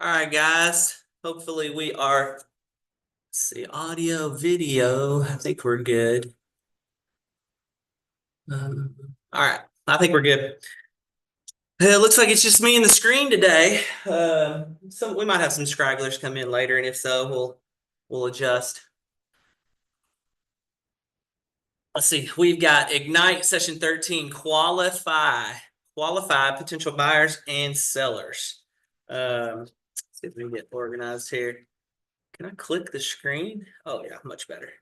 All right, guys. Hopefully we are, let's see, audio, video. I think we're good. All right. I think we're good. It looks like it's just me and the screen today. We might have some stragglers come in later, and if so, we'll adjust. Let's see. We've got Ignite Session 13, qualify potential buyers and sellers. Let's see if we can get organized here. Can I click the screen? Oh yeah, much better.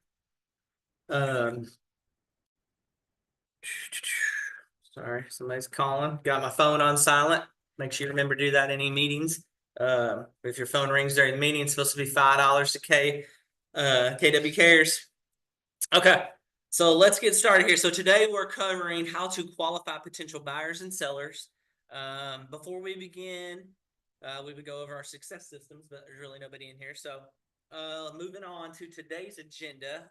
Sorry, somebody's calling. Got my phone on silent. Make sure you remember to do that in any meetings. If your phone rings during the meeting, it's supposed to be $5 to KW Cares. Okay, so let's get started here. So today we're covering how to qualify potential buyers and sellers. Before we begin, we would go over our success systems, but there's really nobody in here. So moving on to today's agenda.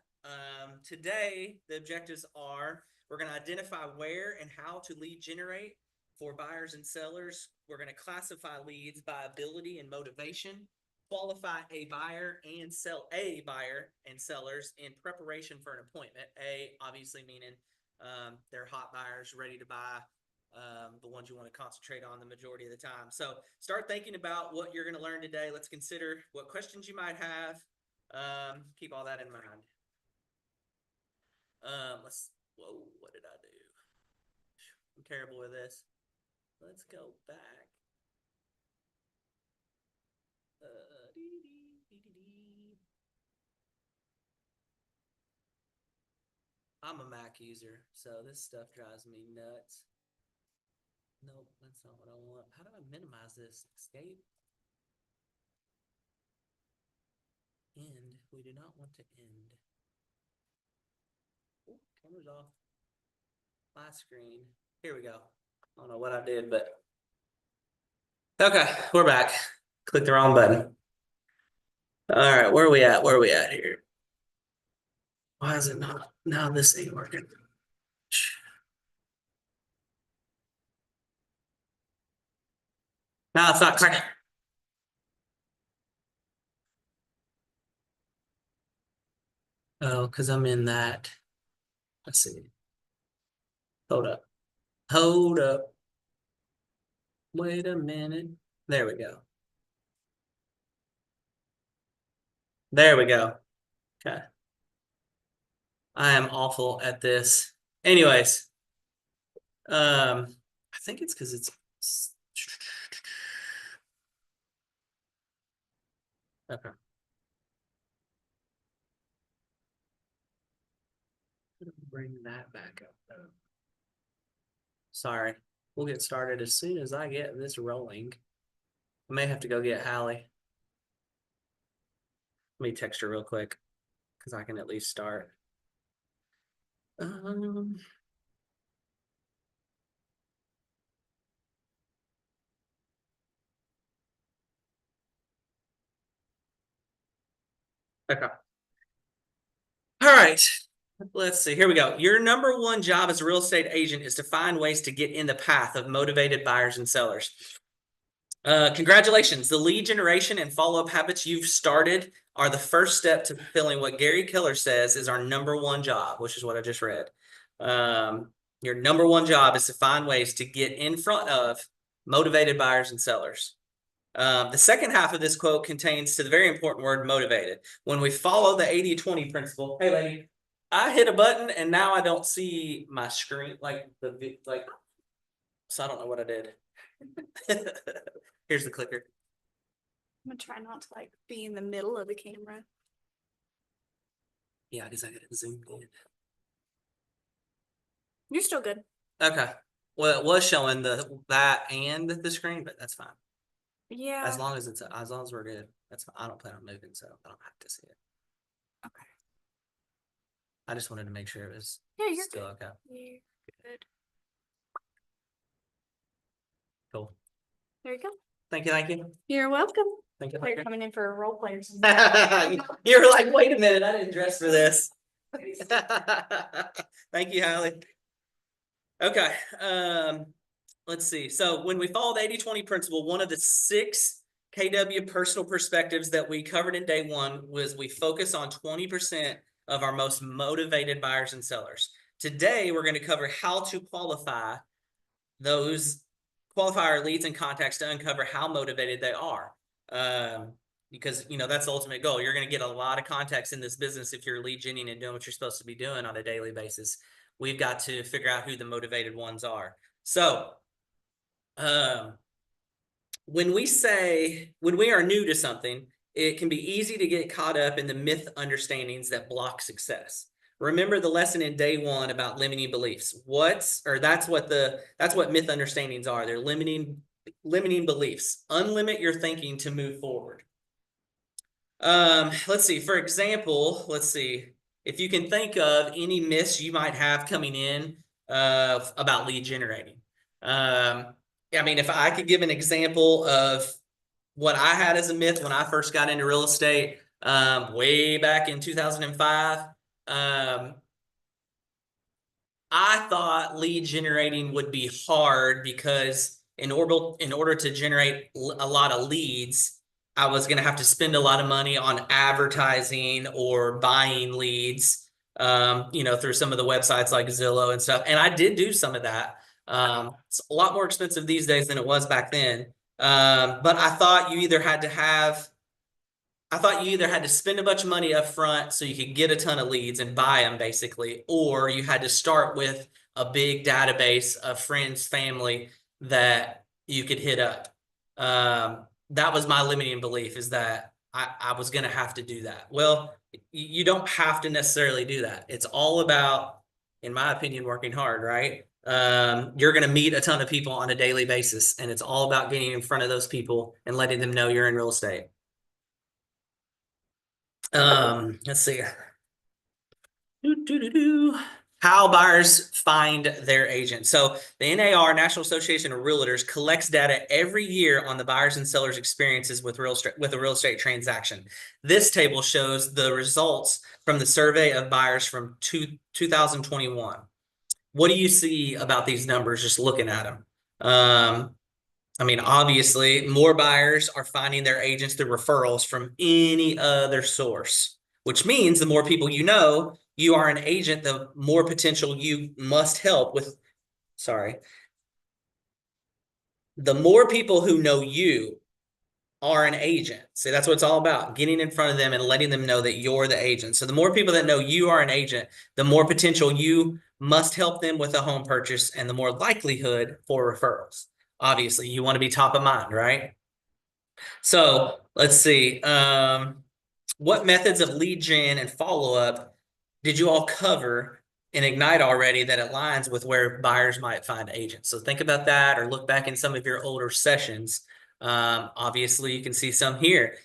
Today, the objectives are we're going to identify where and how to lead generate for buyers and sellers. We're going to classify leads by ability and motivation, qualify a buyer and sellers in preparation for an appointment. A, obviously meaning they're hot buyers ready to buy, the ones you want to concentrate on the majority of the time. So start thinking about what you're going to learn today. Let's consider what questions you might have. Keep all that in mind. Whoa, what did I do? I'm terrible with this. Let's go back. I'm a Mac user, so this stuff drives me nuts. Nope, that's not what I want. How do I minimize this? Escape. End. We do not want to end. Ooh, camera's off. My screen. Here we go. I don't know what I did, but okay, we're back. Click the wrong button. All right, where are we at? Where are we at here? Why is it not? Now this ain't working. Now it's not clicking. Oh, because I'm in that. Let's see. Hold up. Hold up. Wait a minute. There we go. There we go. Okay. I am awful at this. Anyways, I think it's because it's okay. Bring that back up though. Sorry. We'll get started as soon as I get this rolling. I may have to go get Hallie. Let me text her real quick because I can at least start. Okay. All right. Let's see. Here we go. Your number one job as a real estate agent is to find ways to get in the path of motivated buyers and sellers. Congratulations. The lead generation and follow-up habits you've started are the first step to fulfilling what Gary Keller says is our number one job, which is what I just read. Your number one job is to find ways to get in front of motivated buyers and sellers. The second half of this quote contains to the very important word motivated. When we follow the 80-20 principle, hey lady, I hit a button and now I don't see my screen so I don't know what I did. Here's the clicker. I'm gonna try not to be in the middle of the camera. Yeah, because I got it zoomed in. You're still good. Okay. Well, it was showing that and the screen, but that's fine. Yeah. As long as we're good. That's fine. I don't plan on moving, so I don't have to see it. Okay. I just wanted to make sure it was you're still good. okay. You're good. Cool. There you go. Thank you. Thank you. You're welcome. Thank you. They're coming in for a role player. You were like, wait a minute, I didn't dress for this. Thank you, Hallie. Okay. Let's see. So when we follow the 80-20 principle, one of the 6 KW personal perspectives that we covered in day one was we focus on 20% of our most motivated buyers and sellers. Today, we're going to cover how to qualify our leads and contacts to uncover how motivated they are. Because that's the ultimate goal. You're going to get a lot of contacts in this business if you're lead genning and doing what you're supposed to be doing on a daily basis. We've got to figure out who the motivated ones are. So, when we are new to something, it can be easy to get caught up in the myth understandings that block success. Remember the lesson in day one about limiting beliefs. That's what myth understandings are. They're limiting beliefs. Unlimit your thinking to move forward. Let's see. For example, if you can think of any myths you might have coming in about lead generating. If I could give an example of what I had as a myth when I first got into real estate, way back in 2005, I thought lead generating would be hard because in order to generate a lot of leads, I was going to have to spend a lot of money on advertising or buying leads, through some of the websites like Zillow and stuff. And I did do some of that. It's a lot more expensive these days than it was back then. But I thought you either had to spend a bunch of money up front so you could get a ton of leads and buy them basically, or you had to start with a big database of friends, family that you could hit up. That was my limiting belief, is that I was going to have to do that. Well, you don't have to necessarily do that. It's all about, in my opinion, working hard, right? You're going to meet a ton of people on a daily basis, and it's all about getting in front of those people and letting them know you're in real estate. Let's see. How buyers find their agent. So the NAR, National Association of Realtors, collects data every year on the buyers and sellers' experiences with a real estate transaction. This table shows the results from the survey of buyers from 2021. What do you see about these numbers just looking at them? Obviously, more buyers are finding their agents through referrals from any other source, which means the more people you know you are an agent, the more potential you must help with. The more people who know you are an agent. See, that's what it's all about, getting in front of them and letting them know that you're the agent. So the more people that know you are an agent, the more potential you must help them with a home purchase and the more likelihood for referrals. Obviously, you want to be top of mind, right? So let's see. What methods of lead gen and follow-up did you all cover in Ignite already that aligns with where buyers might find agents? So think about that, or look back in some of your older sessions. Obviously, you can see some here,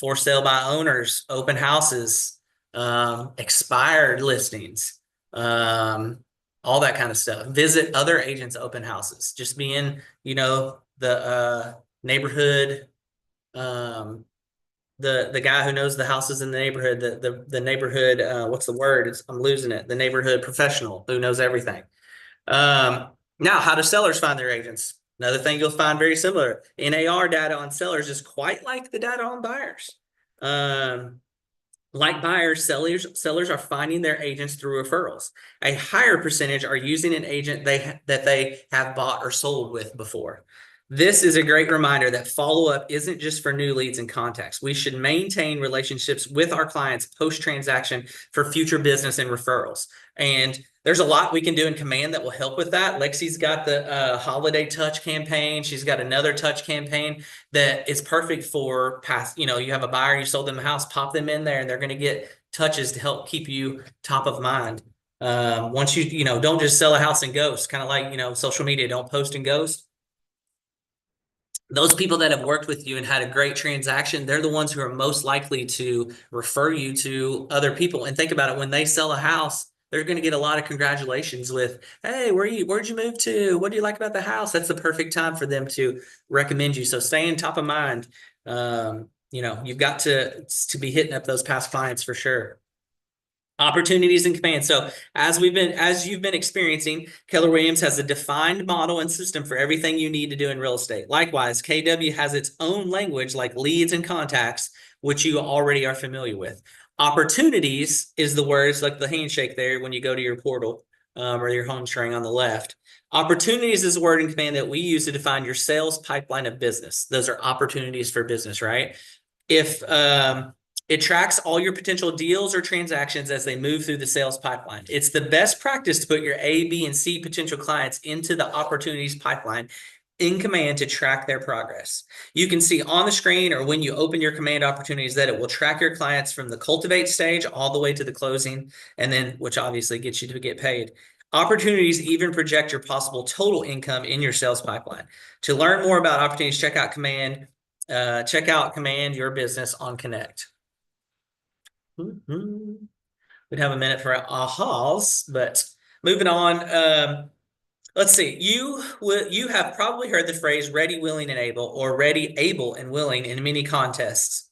for sale by owners, open houses, expired listings, all that kind of stuff. Visit other agents' open houses. Just be in, the neighborhood, the guy who knows the houses in the neighborhood, the neighborhood, what's the word? I'm losing it. The neighborhood professional who knows everything. Now, how do sellers find their agents? Another thing you'll find very similar. NAR data on sellers is quite like the data on buyers. Like buyers, sellers are finding their agents through referrals. A higher percentage are using an agent that they have bought or sold with before. This is a great reminder that follow-up isn't just for new leads and contacts. We should maintain relationships with our clients post-transaction for future business and referrals. And there's a lot we can do in Command that will help with that. Lexi's got the holiday touch campaign. She's got another touch campaign that is perfect for past, you have a buyer, you sold them a house, pop them in there, and they're going to get touches to help keep you top of mind. Once don't just sell a house and ghost, kind of like, social media, don't post and ghost. Those people that have worked with you and had a great transaction, they're the ones who are most likely to refer you to other people. And think about it, when they sell a house, they're going to get a lot of congratulations with, hey, where'd you move to? What do you like about the house? That's the perfect time for them to recommend you. So staying top of mind. You've got to be hitting up those past clients for sure. Opportunities and command. So as you've been experiencing, Keller Williams has a defined model and system for everything you need to do in real estate. Likewise, KW has its own language like leads and contacts, which you already are familiar with. Opportunities is the words like the handshake there when you go to your portal or your home string on the left. Opportunities is a word and command that we use to define your sales pipeline of business. Those are opportunities for business, right? If it tracks all your potential deals or transactions as they move through the sales pipeline. It's the best practice to put your A, B, and C potential clients into the opportunities pipeline in command to track their progress. You can see on the screen or when you open your command opportunities that it will track your clients from the cultivate stage all the way to the closing, and then which obviously gets you to get paid. Opportunities even project your possible total income in your sales pipeline. To learn more about opportunities, check out Command Your Business on Connect. We'd have a minute for ahas, but moving on. Let's see. You have probably heard the phrase ready, willing, and able, or ready, able, and willing in many contexts.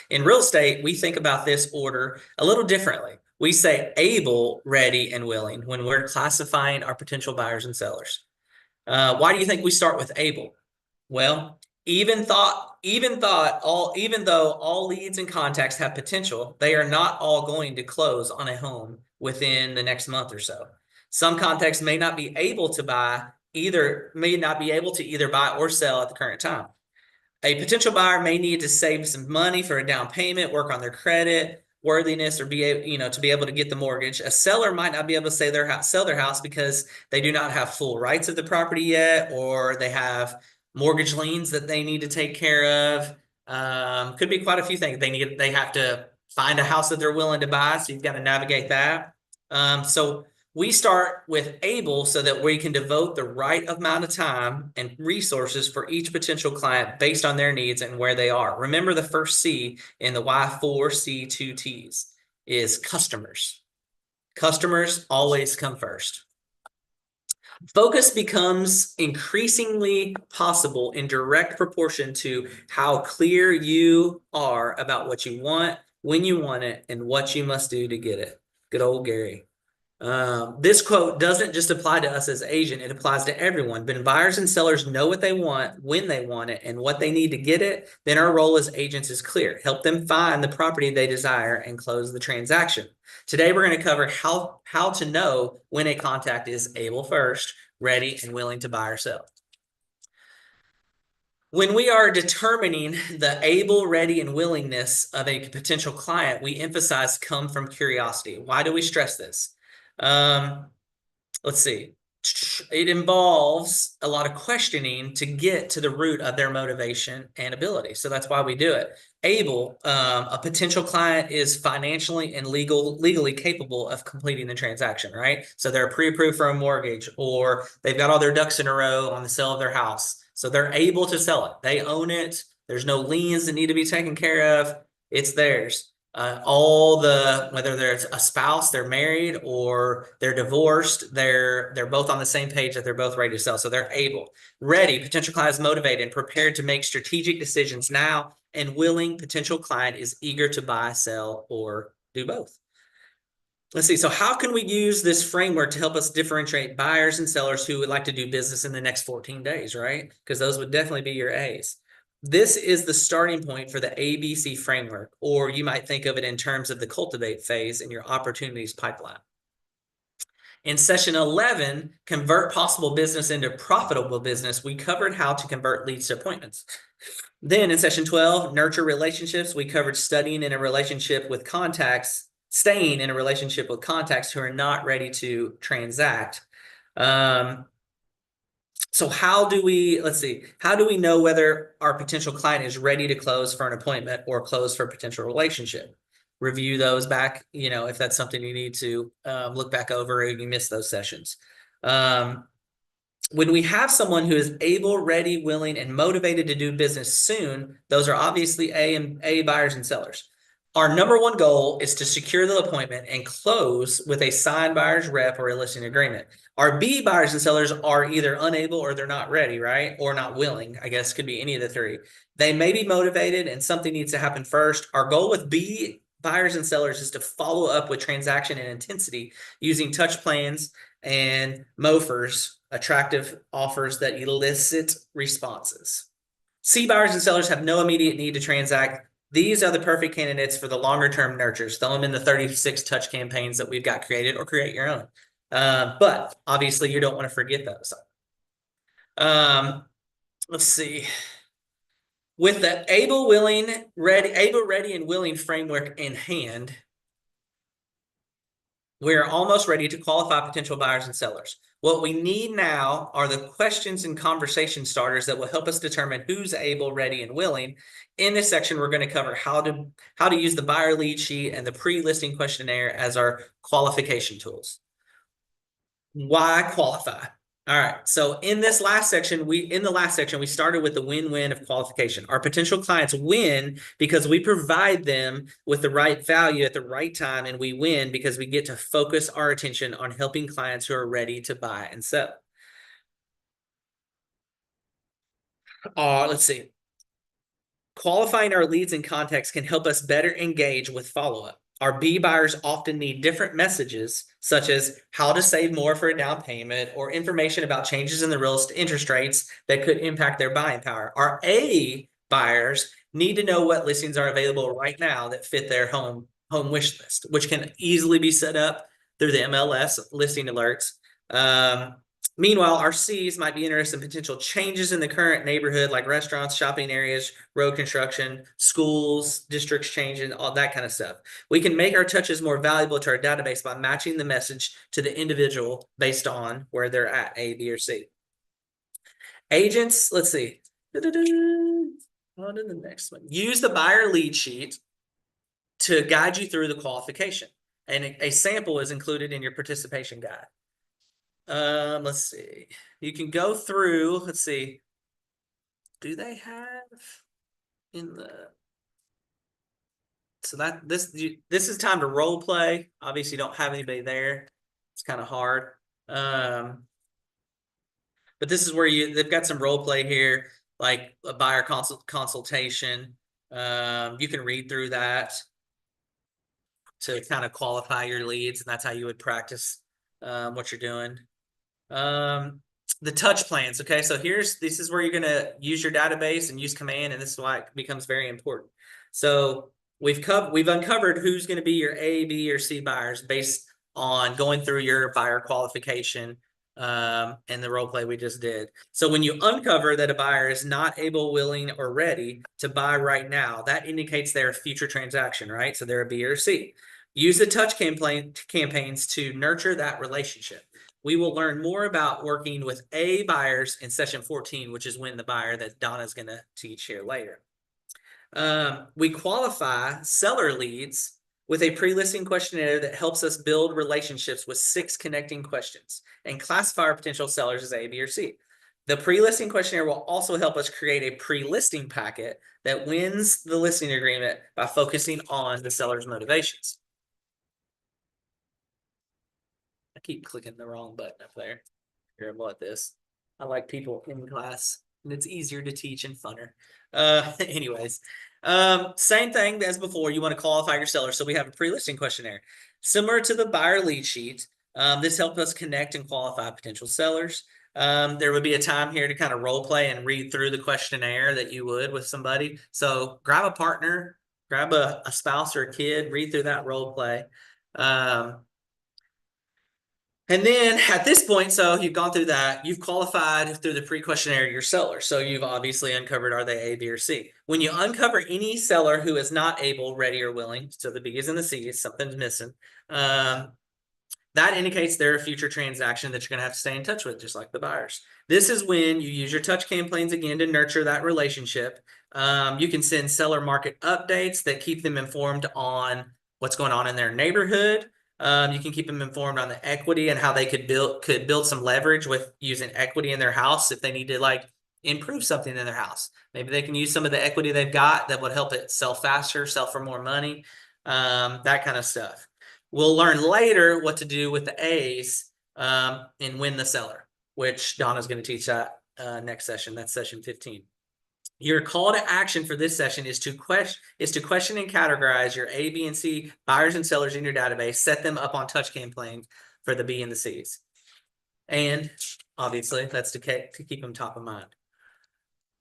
In real estate, we think about this order a little differently. We say able, ready, and willing when we're classifying our potential buyers and sellers. Why do you think we start with able? Well, even though all leads and contacts have potential, they are not all going to close on a home within the next month or so. Some contacts may not be able to either buy or sell at the current time. A potential buyer may need to save some money for a down payment, work on their credit worthiness, or to be able to get the mortgage. A seller might not be able to sell their house because they do not have full rights of the property yet, or they have mortgage liens that they need to take care of. Could be quite a few things. They have to find a house that they're willing to buy, so you've got to navigate that. So we start with able so that we can devote the right amount of time and resources for each potential client based on their needs and where they are. Remember the first C in the Y4C2Ts is customers. Customers always come first. Focus becomes increasingly possible in direct proportion to how clear you are about what you want, when you want it, and what you must do to get it. Good old Gary. This quote doesn't just apply to us as agent, it applies to everyone. When buyers and sellers know what they want, when they want it, and what they need to get it, then our role as agents is clear. Help them find the property they desire and close the transaction. Today, we're going to cover how to know when a contact is able first, ready, and willing to buy or sell. When we are determining the able, ready, and willingness of a potential client, we emphasize come from curiosity. Why do we stress this? Let's see. It involves a lot of questioning to get to the root of their motivation and ability. So that's why we do it. Able, a potential client is financially and legally capable of completing the transaction, right? So they're pre-approved for a mortgage, or they've got all their ducks in a row on the sale of their house. So they're able to sell it. They own it. There's no liens that need to be taken care of. It's theirs. Whether there's a spouse, they're married, or they're divorced, they're both on the same page that they're both ready to sell. So they're able. Ready, potential client is motivated and prepared to make strategic decisions now, and willing, potential client is eager to buy, sell, or do both. Let's see. So how can we use this framework to help us differentiate buyers and sellers who would like to do business in the next 14 days, right? Because those would definitely be your A's. This is the starting point for the ABC framework, or you might think of it in terms of the cultivate phase in your opportunities pipeline. In session 11, convert possible business into profitable business, we covered how to convert leads to appointments. Then in session 12, nurture relationships, we covered staying in a relationship with contacts who are not ready to transact. So how do we know whether our potential client is ready to close for an appointment or close for a potential relationship? Review those back, if that's something you need to look back over if you missed those sessions. When we have someone who is able, ready, willing, and motivated to do business soon, those are obviously A buyers and sellers. Our number one goal is to secure the appointment and close with a signed buyer's rep or a listing agreement. Our B buyers and sellers are either unable or they're not ready, right? Or not willing. I guess could be any of the three. They may be motivated and something needs to happen first. Our goal with B buyers and sellers is to follow up with transaction and intensity using touch plans and MOFers, attractive offers that elicit responses. C buyers and sellers have no immediate need to transact. These are the perfect candidates for the longer term nurtures. Throw them in the 36 touch campaigns that we've got created, or create your own. But obviously you don't want to forget those. Let's see. With the able, ready, and willing framework in hand, we're almost ready to qualify potential buyers and sellers. What we need now are the questions and conversation starters that will help us determine who's able, ready, and willing. In this section, we're going to cover how to use the buyer lead sheet and the pre-listing questionnaire as our qualification tools. Why qualify? All right. So in the last section, we started with the win-win of qualification. Our potential clients win because we provide them with the right value at the right time, and we win because we get to focus our attention on helping clients who are ready to buy and sell. Let's see. Qualifying our leads and contacts can help us better engage with follow-up. Our B buyers often need different messages, such as how to save more for a down payment or information about changes in the real estate interest rates that could impact their buying power. Our A buyers need to know what listings are available right now that fit their home wish list, which can easily be set up through the MLS listing alerts. Meanwhile, our Cs might be interested in potential changes in the current neighborhood, like restaurants, shopping areas, road construction, schools, districts changing, all that kind of stuff. We can make our touches more valuable to our database by matching the message to the individual based on where they're at, A, B, or C. Agents, let's see. On to the next one. Use the buyer lead sheet to guide you through the qualification. And a sample is included in your participation guide. Let's see. You can go through, let's see. Do they have in the, so that this is time to role play. Obviously you don't have anybody there. It's kind of hard. But this is where they've got some role play here, like a buyer consultation. You can read through that to kind of qualify your leads, and that's how you would practice what you're doing. The touch plans. Okay, so this is where you're going to use your database and use command, and this is why it becomes very important. So we've uncovered who's going to be your A, B, or C buyers based on going through your buyer qualification and the role play we just did. So when you uncover that a buyer is not able, willing, or ready to buy right now, that indicates their future transaction, right? So they're a B or C. Use the touch campaigns to nurture that relationship. We will learn more about working with A buyers in session 14, which is when the buyer that Donna's going to teach here later. We qualify seller leads with a pre-listing questionnaire that helps us build relationships with 6 connecting questions and classify our potential sellers as A, B, or C. The pre-listing questionnaire will also help us create a pre-listing packet that wins the listing agreement by focusing on the seller's motivations. I keep clicking the wrong button up there. Here, about this. I like people in class, and it's easier to teach and funner. Anyways, same thing as before. You want to qualify your seller. So we have a pre-listing questionnaire. Similar to the buyer lead sheet, this helps us connect and qualify potential sellers. There would be a time here to kind of role play and read through the questionnaire that you would with somebody. So grab a partner, grab a spouse or a kid, read through that role play. And then at this point, so you've gone through that, you've qualified through the pre-questionnaire your seller. So you've obviously uncovered, are they A, B, or C? When you uncover any seller who is not able, ready, or willing, so the B's and the C's, something's missing, that indicates they're a future transaction that you're going to have to stay in touch with, just like the buyers. This is when you use your touch campaigns again to nurture that relationship. You can send seller market updates that keep them informed on what's going on in their neighborhood. You can keep them informed on the equity and how they could build some leverage with using equity in their house if they need to like improve something in their house. Maybe they can use some of the equity they've got that would help it sell faster, sell for more money, that kind of stuff. We'll learn later what to do with the A's and win the seller, which Donna's going to teach that next session. That's session 15. Your call to action for this session is to question and categorize your A, B, and C buyers and sellers in your database, set them up on touch campaigns for the B and the C's. And obviously that's to keep them top of mind.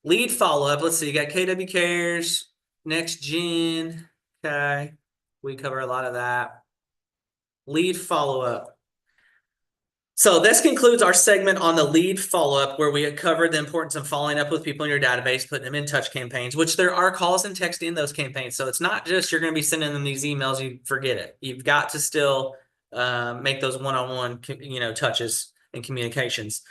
Lead follow-up. Let's see, you got KW Cares, Next Gen. Okay. We cover a lot of that. Lead follow-up. So this concludes our segment on the lead follow-up, where we covered the importance of following up with people in your database, putting them in touch campaigns, which there are calls and text in those campaigns. So it's not just you're going to be sending them these emails, you forget it. You've got to still make those one-on-one, touches and communications.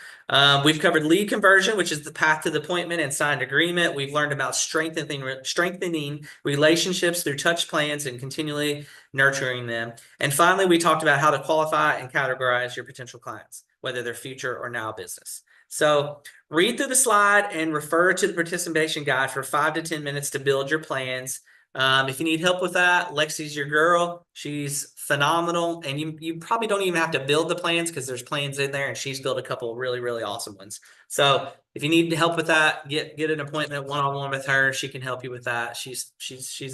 We've covered lead conversion, which is the path to the appointment and signed agreement. We've learned about strengthening relationships through touch plans and continually nurturing them. And finally, we talked about how to qualify and categorize your potential clients, whether they're future or now business. So read through the slide and refer to the participation guide for 5 to 10 minutes to build your plans. If you need help with that, Lexi's your girl. She's phenomenal. And you probably don't even have to build the plans because there's plans in there, and she's built a couple of really, really awesome ones. So if you need help with that, get an appointment one-on-one with her. She can help you with that. She's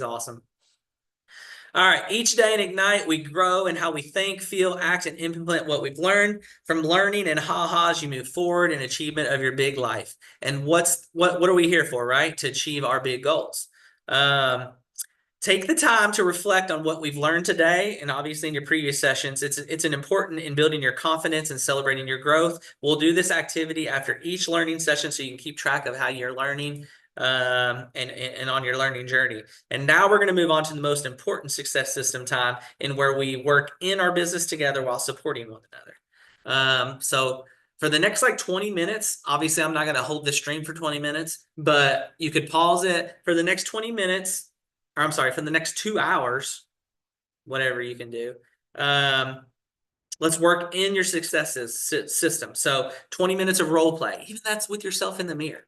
awesome. All right, each day in Ignite, we grow in how we think, feel, act, and implement what we've learned. From learning and ha-has, you move forward in achievement of your big life. And what are we here for, right? To achieve our big goals. Take the time to reflect on what we've learned today, and obviously in your previous sessions. It's an important in building your confidence and celebrating your growth. We'll do this activity after each learning session so you can keep track of how you're learning and on your learning journey. And now we're going to move on to the most important success system time, in where we work in our business together while supporting one another. So for the next 20 minutes, obviously I'm not going to hold this stream for 20 minutes, but you could pause it for the next 20 minutes. Or I'm sorry, for the next 2 hours, whatever you can do. Let's work in your successes system. So 20 minutes of role play, even that's with yourself in the mirror.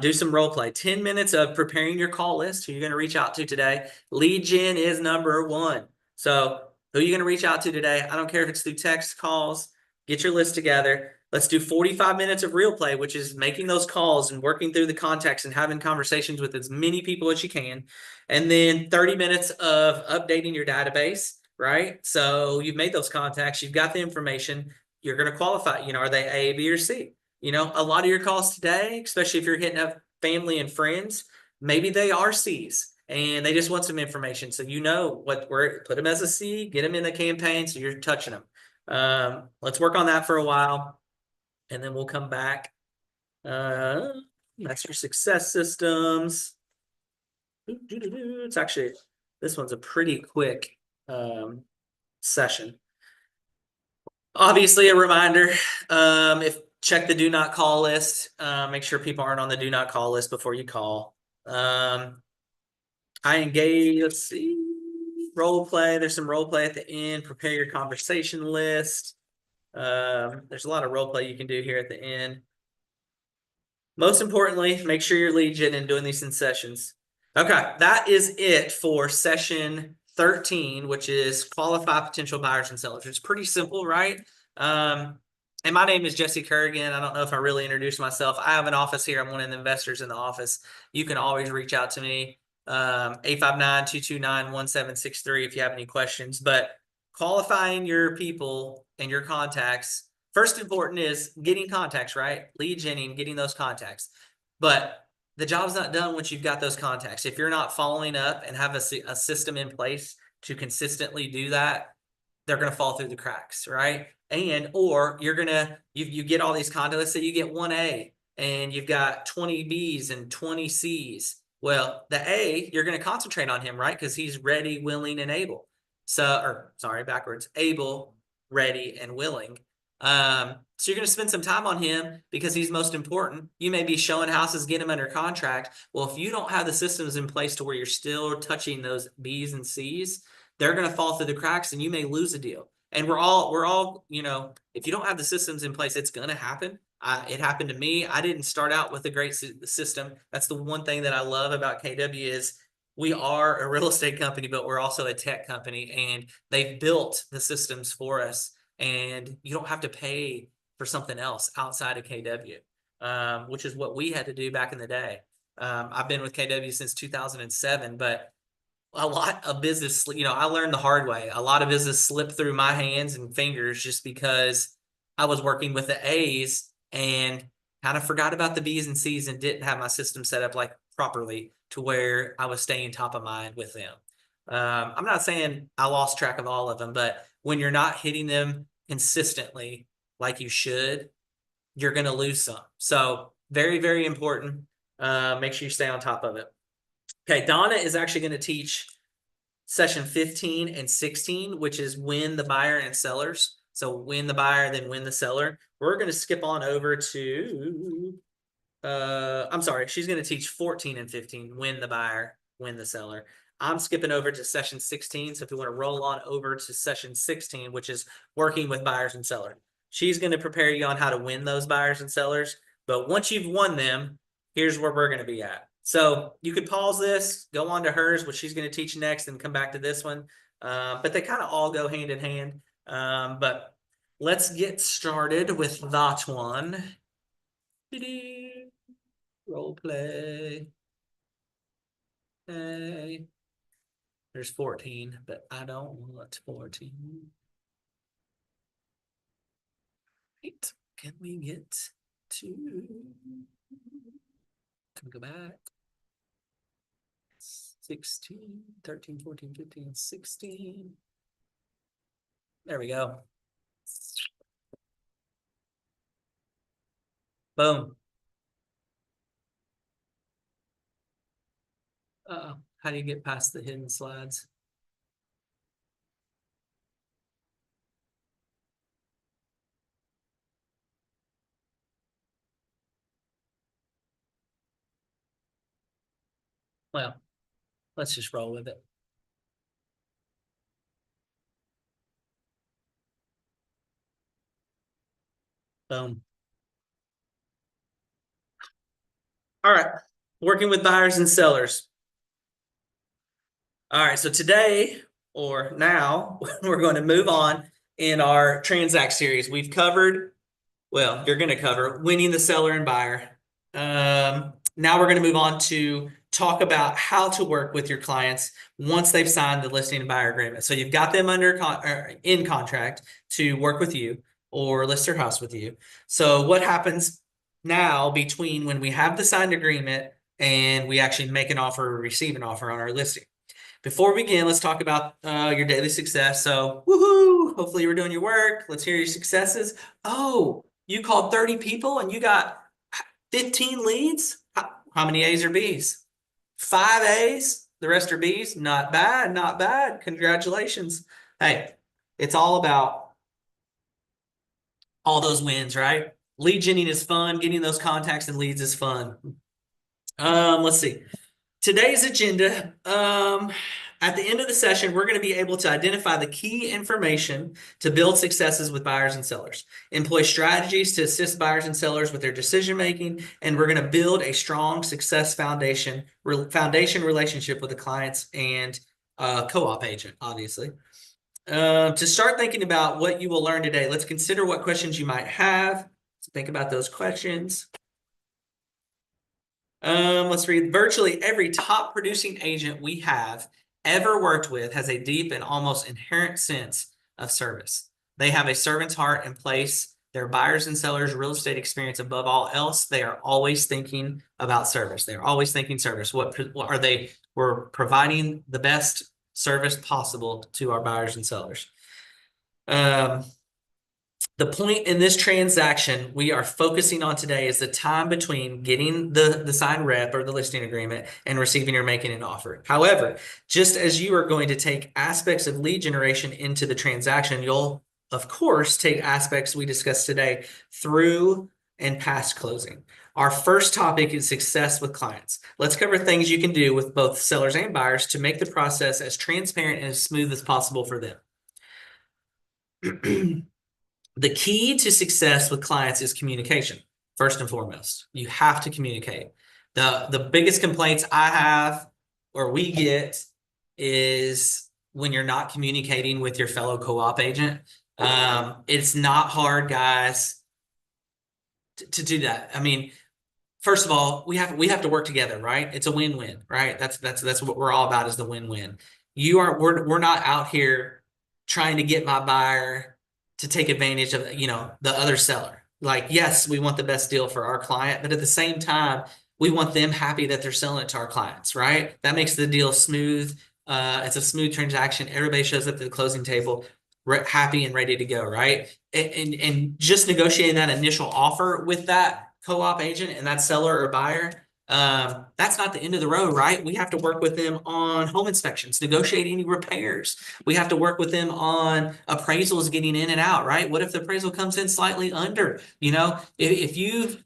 Do some role play. 10 minutes of preparing your call list, who you're going to reach out to today. Lead gen is number 1. So who are you going to reach out to today? I don't care if it's through text, calls. Get your list together. Let's do 45 minutes of real play, which is making those calls and working through the contacts and having conversations with as many people as you can. And then 30 minutes of updating your database, right? So you've made those contacts, you've got the information, you're going to qualify. Are they A, B, or C? A lot of your calls today, especially if you're hitting up family and friends, maybe they are C's and they just want some information. So put them as a C, get them in the campaign so you're touching them. Let's work on that for a while, and then we'll come back. That's your success systems. It's actually, this one's a pretty quick session. Obviously, a reminder, check the do not call list. Make sure people aren't on the do not call list before you call. I engage, let's see, role play. There's some role play at the end. Prepare your conversation list. There's a lot of role play you can do here at the end. Most importantly, make sure you're lead gen and doing these in sessions. Okay, that is it for session 13, which is qualify potential buyers and sellers. It's pretty simple, right? And my name is Jesse Kerrigan. I don't know if I really introduced myself. I have an office here. I'm one of the investors in the office. You can always reach out to me, 859-229-1763 if you have any questions. But qualifying your people and your contacts, first important is getting contacts, right? Lead genning, getting those contacts. But the job's not done once you've got those contacts. If you're not following up and have a system in place to consistently do that, they're going to fall through the cracks, right? Or you get all these contacts. Let's say you get 1 A and you've got 20 B's and 20 C's. Well, the A, you're going to concentrate on him, right? Because he's ready, willing, and able. Able, ready, and willing. So you're going to spend some time on him because he's most important. You may be showing houses, get him under contract. Well, if you don't have the systems in place to where you're still touching those B's and C's, they're going to fall through the cracks and you may lose a deal. And we're all, if you don't have the systems in place, it's going to happen. It happened to me. I didn't start out with a great system. That's the one thing that I love about KW is we are a real estate company, but we're also a tech company, and they've built the systems for us. And you don't have to pay for something else outside of KW, which is what we had to do back in the day. I've been with KW since 2007, but a lot of business, I learned the hard way. A lot of business slipped through my hands and fingers just because I was working with the A's and kind of forgot about the B's and C's and didn't have my system set up like properly to where I was staying top of mind with them. I'm not saying I lost track of all of them, but when you're not hitting them consistently like you should, you're going to lose some. So very, very important. Make sure you stay on top of it. Okay, Donna is actually going to teach session 15 and 16, which is win the buyer and sellers. So win the buyer, then win the seller. We're going to skip on over to, I'm sorry, she's going to teach 14 and 15, win the buyer, win the seller. I'm skipping over to session 16. So if you want to roll on over to session 16, which is working with buyers and sellers, she's going to prepare you on how to win those buyers and sellers. But once you've won them, here's where we're going to be at. So you could pause this, go on to hers, which she's going to teach next, and come back to this one. But they kind of all go hand in hand. But let's get started with that one. Role play. Hey. There's 14, but I don't want 14. Right. Can we get to... Can we go back? 16, 13, 14, 15, 16. There we go. Boom. How do you get past the hidden slides? Well, let's just roll with it. Boom. All right. Working with buyers and sellers. All right. So today, or now, we're going to move on in our Transact series. We've covered, well, you're going to cover winning the seller and buyer. Now we're going to move on to talk about how to work with your clients once they've signed the listing and buyer agreement. So you've got them in contract to work with you or list their house with you. So what happens now between when we have the signed agreement and we actually make an offer or receive an offer on our listing? Before we begin, let's talk about your daily success. So, woohoo! Hopefully you were doing your work. Let's hear your successes. Oh, you called 30 people and you got 15 leads? How many A's or B's? 5 A's? The rest are B's? Not bad, not bad. Congratulations. Hey, it's all about all those wins, right? Lead genning is fun. Getting those contacts and leads is fun. Let's see. Today's agenda, at the end of the session, we're going to be able to identify the key information to build successes with buyers and sellers, employ strategies to assist buyers and sellers with their decision-making, and we're going to build a strong success foundation relationship with the clients and co-op agent, obviously. To start thinking about what you will learn today, let's consider what questions you might have. So think about those questions. Let's read. Virtually every top producing agent we have ever worked with has a deep and almost inherent sense of service. They have a servant's heart and place their buyers and sellers real estate experience above all else. They are always thinking about service. They're always thinking service. What are they? We're providing the best service possible to our buyers and sellers. The point in this transaction we are focusing on today is the time between getting the signed rep or the listing agreement and receiving or making an offer. However, just as you are going to take aspects of lead generation into the transaction, you'll, of course, take aspects we discussed today through and past closing. Our first topic is success with clients. Let's cover things you can do with both sellers and buyers to make the process as transparent and as smooth as possible for them. The key to success with clients is communication, first and foremost. You have to communicate. The biggest complaints I have or we get is when you're not communicating with your fellow co-op agent. It's not hard, guys, to do that. I mean, first of all, we have to work together, right? It's a win-win, right? That's what we're all about, is the win-win. We're not out here trying to get my buyer to take advantage of, the other seller. Like, yes, we want the best deal for our client, but at the same time, we want them happy that they're selling it to our clients, right? That makes the deal smooth. It's a smooth transaction. Everybody shows up to the closing table happy and ready to go, right? And just negotiating that initial offer with that co-op agent and that seller or buyer, that's not the end of the road, right? We have to work with them on home inspections, negotiate any repairs. We have to work with them on appraisals getting in and out, right? What if the appraisal comes in slightly under? If you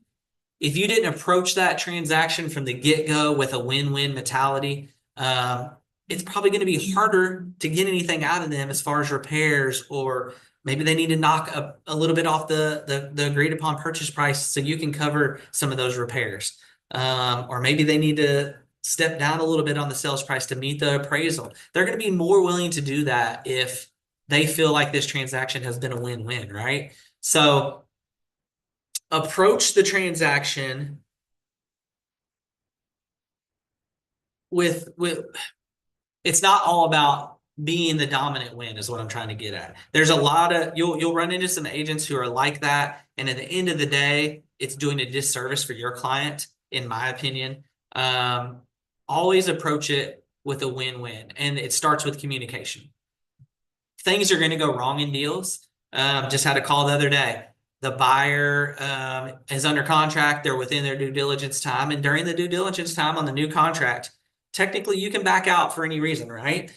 didn't approach that transaction from the get-go with a win-win mentality, it's probably going to be harder to get anything out of them as far as repairs, or maybe they need to knock a little bit off the agreed upon purchase price so you can cover some of those repairs. Or maybe they need to step down a little bit on the sales price to meet the appraisal. They're going to be more willing to do that if they feel like this transaction has been a win-win, right? So approach the transaction with it's not all about being the dominant win, is what I'm trying to get at. There's a lot of, you'll run into some agents who are like that, and at the end of the day, it's doing a disservice for your client, in my opinion. Always approach it with a win-win, and it starts with communication. Things are going to go wrong in deals. Just had a call the other day. The buyer is under contract. They're within their due diligence time, and during the due diligence time on the new contract, technically you can back out for any reason, right?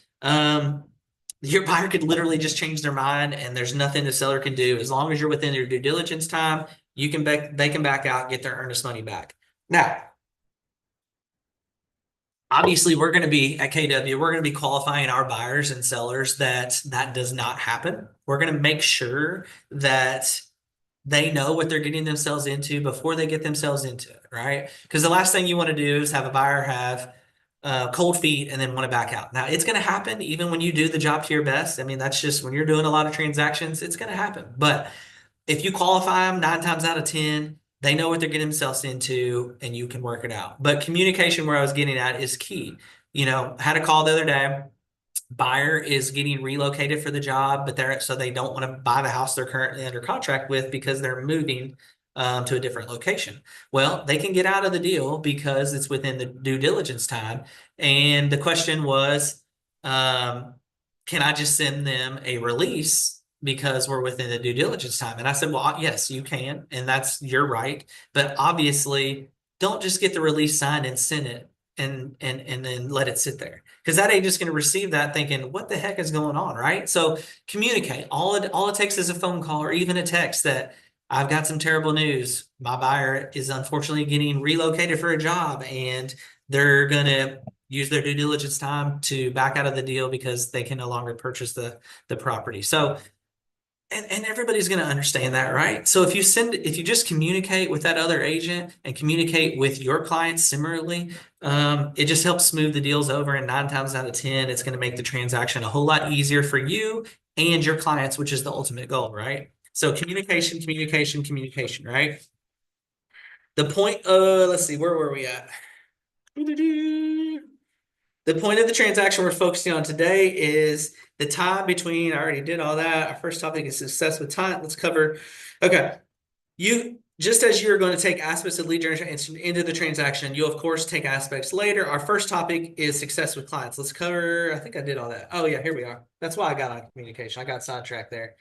Your buyer could literally just change their mind, and there's nothing the seller can do. As long as you're within your due diligence time, they can back out and get their earnest money back. Now, obviously, we're going to be at KW, we're going to be qualifying our buyers and sellers that does not happen. We're going to make sure that they know what they're getting themselves into before they get themselves into it, right? Because the last thing you want to do is have a buyer have cold feet and then want to back out. Now, it's going to happen even when you do the job to your best. I mean, that's just when you're doing a lot of transactions, it's going to happen. But if you qualify them 9 times out of 10, they know what they're getting themselves into, and you can work it out. But communication, where I was getting at, is key. Had a call the other day. Buyer is getting relocated for the job, but so they don't want to buy the house they're currently under contract with because they're moving to a different location. Well, they can get out of the deal because it's within the due diligence time. And the question was, can I just send them a release because we're within the due diligence time? And I said, well, yes, you can, and you're right. But obviously, don't just get the release signed and send it and then let it sit there, because that agent's going to receive that thinking, what the heck is going on, right? So communicate. All it takes is a phone call or even a text that, I've got some terrible news. My buyer is unfortunately getting relocated for a job, and they're going to use their due diligence time to back out of the deal because they can no longer purchase the property. So, and everybody's going to understand that, right? So if you just communicate with that other agent and communicate with your clients similarly, it just helps smooth the deals over. And 9 times out of 10, it's going to make the transaction a whole lot easier for you and your clients, which is the ultimate goal, right? So communication, right? The point, let's see, where were we at? The point of the transaction we're focusing on today is the time between, I already did all that. Our first topic is success with time. Let's cover, okay. Just as you're going to take aspects of lead generation into the transaction, you'll of course take aspects later. Our first topic is success with clients. Let's cover, I think I did all that. Oh yeah, here we are. That's why I got on communication. I got sidetracked there.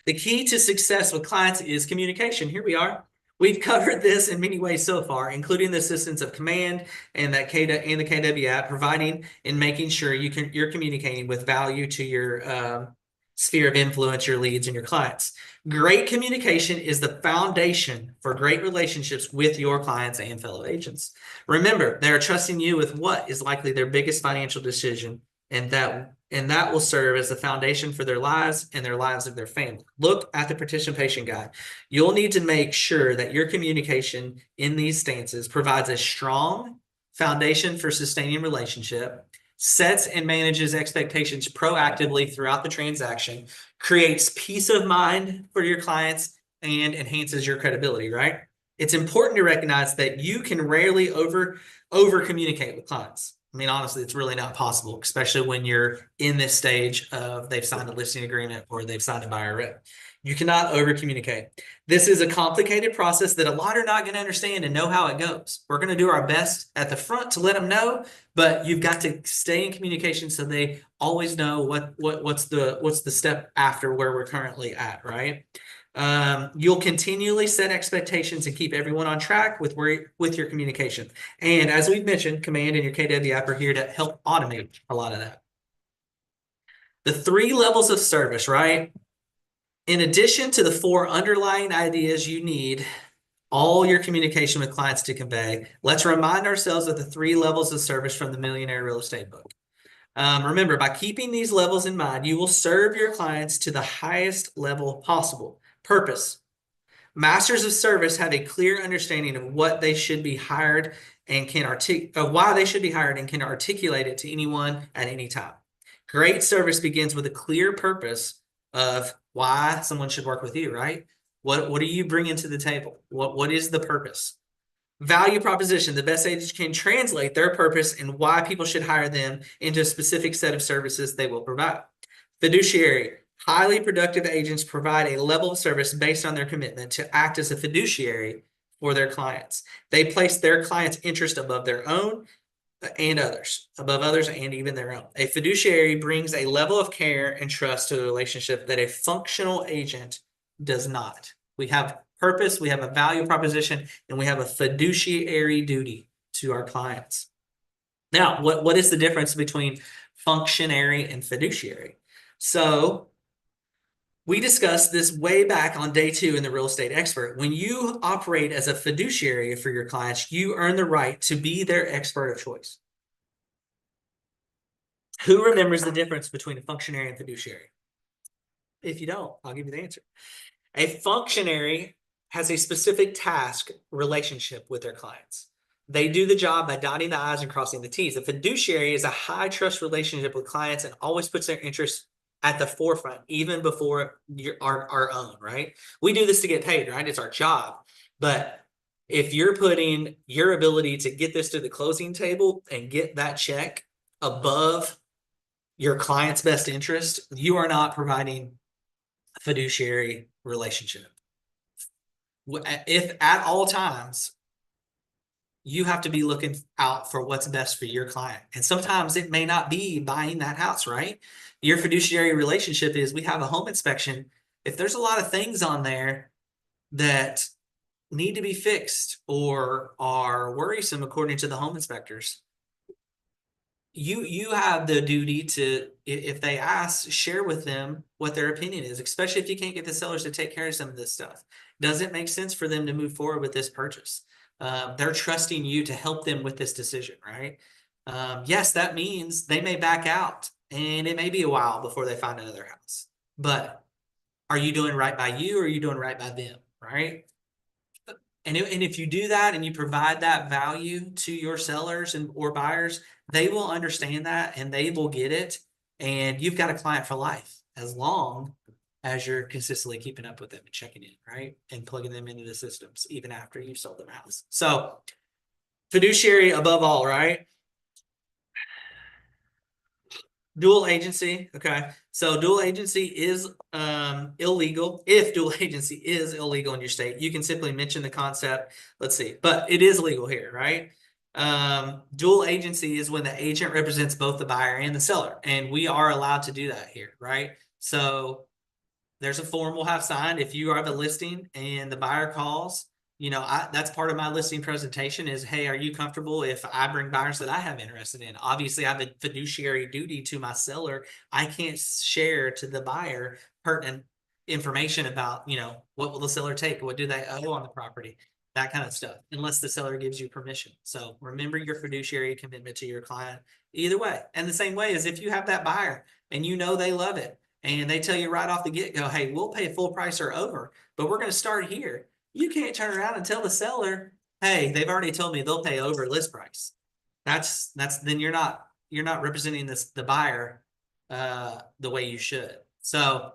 The key to success with clients is communication. Here we are. We've covered this in many ways so far, including the assistance of Command and the KW app, providing and making sure you're communicating with value to your sphere of influence, your leads, and your clients. Great communication is the foundation for great relationships with your clients and fellow agents. Remember, they are trusting you with what is likely their biggest financial decision, and that will serve as the foundation for their lives and their lives of their family. Look at the participation guide. You'll need to make sure that your communication in these stances provides a strong foundation for sustaining relationship, sets and manages expectations proactively throughout the transaction, creates peace of mind for your clients, and enhances your credibility, right? It's important to recognize that you can rarely over communicate with clients. I mean, honestly, it's really not possible, especially when you're in this stage of they've signed a listing agreement or they've signed a buyer rep. You cannot over communicate. This is a complicated process that a lot are not going to understand and know how it goes. We're going to do our best at the front to let them know, but you've got to stay in communication so they always know what's the step after where we're currently at, right? You'll continually set expectations and keep everyone on track with your communication. And as we've mentioned, Command and your KW app are here to help automate a lot of that. The 3 levels of service, right? In addition to the 4 underlying ideas you need all your communication with clients to convey, let's remind ourselves of the 3 levels of service from the Millionaire Real Estate book. Remember, by keeping these levels in mind, you will serve your clients to the highest level possible. Purpose. Masters of service have a clear understanding of what they should be hired and can why they should be hired and can articulate it to anyone at any time. Great service begins with a clear purpose of why someone should work with you, right? What are you bringing to the table? What is the purpose? Value proposition. The best agents can translate their purpose and why people should hire them into a specific set of services they will provide. Fiduciary. Highly productive agents provide a level of service based on their commitment to act as a fiduciary for their clients. They place their clients' interest above their own and above others and even their own. A fiduciary brings a level of care and trust to the relationship that a functional agent does not. We have purpose, we have a value proposition, and we have a fiduciary duty to our clients. Now, what is the difference between functionary and fiduciary? So we discussed this way back on day 2 in the Real Estate Expert. When you operate as a fiduciary for your clients, you earn the right to be their expert of choice. Who remembers the difference between a functionary and fiduciary? If you don't, I'll give you the answer. A functionary has a specific task relationship with their clients. They do the job by dotting the I's and crossing the T's. A fiduciary is a high trust relationship with clients and always puts their interests at the forefront, even before our own, right? We do this to get paid, right? It's our job. But if you're putting your ability to get this to the closing table and get that check above your client's best interest, you are not providing a fiduciary relationship. If at all times, you have to be looking out for what's best for your client. And sometimes it may not be buying that house, right? Your fiduciary relationship is we have a home inspection. If there's a lot of things on there that need to be fixed or are worrisome according to the home inspectors, you have the duty to, if they ask, share with them what their opinion is, especially if you can't get the sellers to take care of some of this stuff. Does it make sense for them to move forward with this purchase? They're trusting you to help them with this decision, right? Yes, that means they may back out and it may be a while before they find another house. But are you doing right by you or are you doing right by them, right? And if you do that and you provide that value to your sellers or buyers, they will understand that and they will get it. And you've got a client for life as long as you're consistently keeping up with them and checking in, right? And plugging them into the systems even after you've sold their house. So fiduciary above all, right? Dual agency. Okay. So dual agency is illegal. If dual agency is illegal in your state, you can simply mention the concept. Let's see, but it is legal here, right? Dual agency is when the agent represents both the buyer and the seller, and we are allowed to do that here, right? So there's a form we'll have signed if you are the listing and the buyer calls. You know, that's part of my listing presentation is, hey, are you comfortable if I bring buyers that I have interested in? Obviously, I have a fiduciary duty to my seller. I can't share to the buyer pertinent information about, you know, what will the seller take? What do they owe on the property? That kind of stuff, unless the seller gives you permission. So remember your fiduciary commitment to your client either way. And the same way as if you have that buyer and you know they love it and they tell you right off the get-go, hey, we'll pay full price or over, but we're going to start here. You can't turn around and tell the seller, hey, they've already told me they'll pay over list price. That's then you're not representing the buyer the way you should. So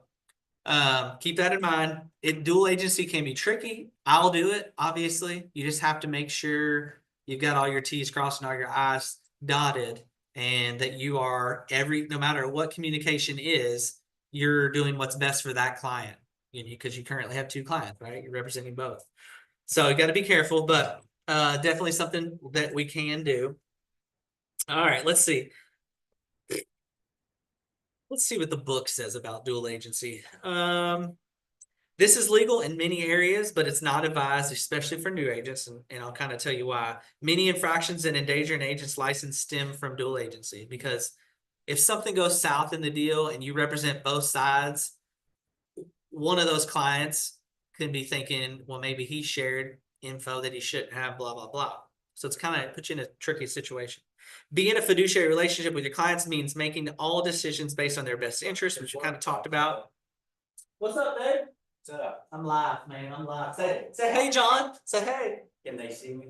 Keep that in mind. Dual agency can be tricky. I'll do it, obviously. You just have to make sure you've got all your T's crossed and all your I's dotted, and that you are no matter what communication is, you're doing what's best for that client. Because you currently have two clients, right? You're representing both. So you got to be careful, but definitely something that we can do. All right, let's see. Let's see what the book says about dual agency. This is legal in many areas, but it's not advised, especially for new agents, and I'll kind of tell you why. Many infractions and endangering agents' license stem from dual agency, because if something goes south in the deal and you represent both sides, one of those clients can be thinking, well, maybe he shared info that he shouldn't have, blah, blah, blah. So it's kind of puts you in a tricky situation. Being in a fiduciary relationship with your clients means making all decisions based on their best interest, which we kind of talked about. What's up, babe? What's up? I'm live, man. I'm live. Say hey, John. Say hey. Can they see me?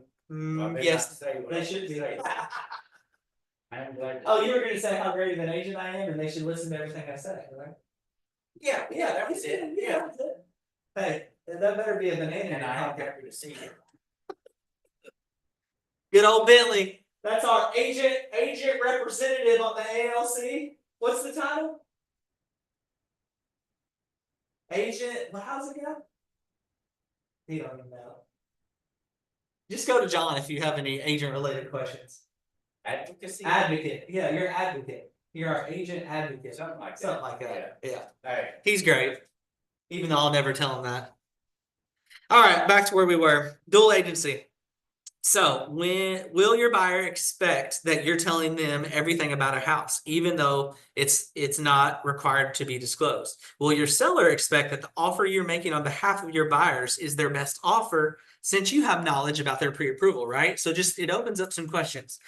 Yes, They they should be. I am glad. Oh, you were going to say how great of an agent I am, and they should listen to everything I say, right? Yeah, that was it. Yeah. That's it. Hey, that better be a banana. And I am happy to see you. Good old Bentley. That's our agent representative on the ALC. What's the title? Agent, well, how's it go? He don't even know. Just go to John if you have any agent related questions. Advocacy. Advocate. Yeah, you're an advocate. You're our agent advocate. Something like that. Something like that. Yeah. Hey. He's great. Even though I'll never tell him that. All right, back to where we were. Dual agency. So will your buyer expect that you're telling them everything about a house, even though it's not required to be disclosed? Will your seller expect that the offer you're making on behalf of your buyers is their best offer, since you have knowledge about their pre-approval, right? So it opens up some questions.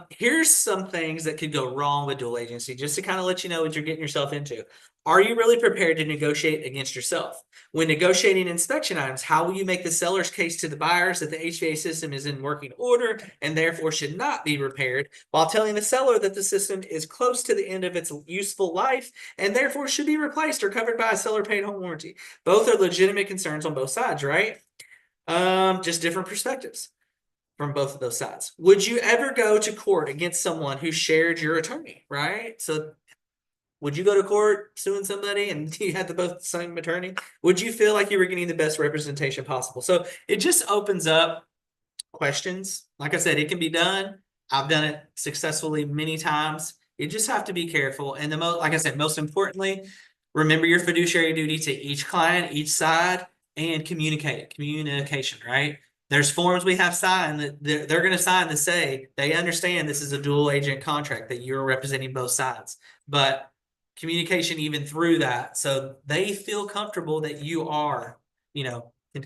Here's some things that could go wrong with dual agency, just to kind of let you know what you're getting yourself into. Are you really prepared to negotiate against yourself? When negotiating inspection items, how will you make the seller's case to the buyers that the HVAC system is in working order and therefore should not be repaired, while telling the seller that the system is close to the end of its useful life and therefore should be replaced or covered by a seller-paid home warranty? Both are legitimate concerns on both sides, right? Just different perspectives from both of those sides. Would you ever go to court against someone who shared your attorney, right? So would you go to court suing somebody and you had both the same attorney? Would you feel like you were getting the best representation possible? So it just opens up questions. Like I said, it can be done. I've done it successfully many times. You just have to be careful. And like I said, most importantly, remember your fiduciary duty to each client, each side, and communication, right? There's forms we have signed that they're going to sign to say they understand this is a dual agent contract, that you're representing both sides. But communication even through that, so they feel comfortable that you are,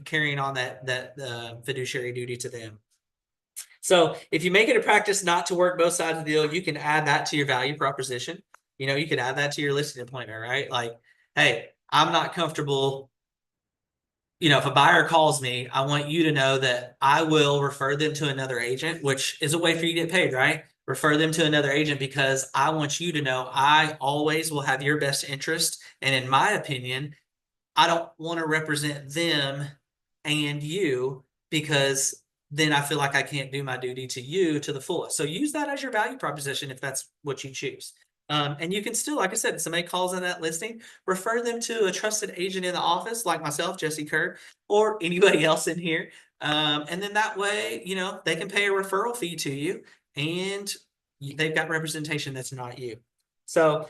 carrying on that fiduciary duty to them. So if you make it a practice not to work both sides of the deal, you can add that to your value proposition. You can add that to your listing appointment, right? Like, hey, I'm not comfortable. If a buyer calls me, I want you to know that I will refer them to another agent, which is a way for you to get paid, right? Refer them to another agent, because I want you to know I always will have your best interest. And in my opinion, I don't want to represent them and you, because then I feel like I can't do my duty to you to the fullest. So use that as your value proposition if that's what you choose. And you can still, like I said, if somebody calls in that listing, refer them to a trusted agent in the office, like myself, Jesse Kerr, or anybody else in here. And then that way, they can pay a referral fee to you, and they've got representation that's not you. So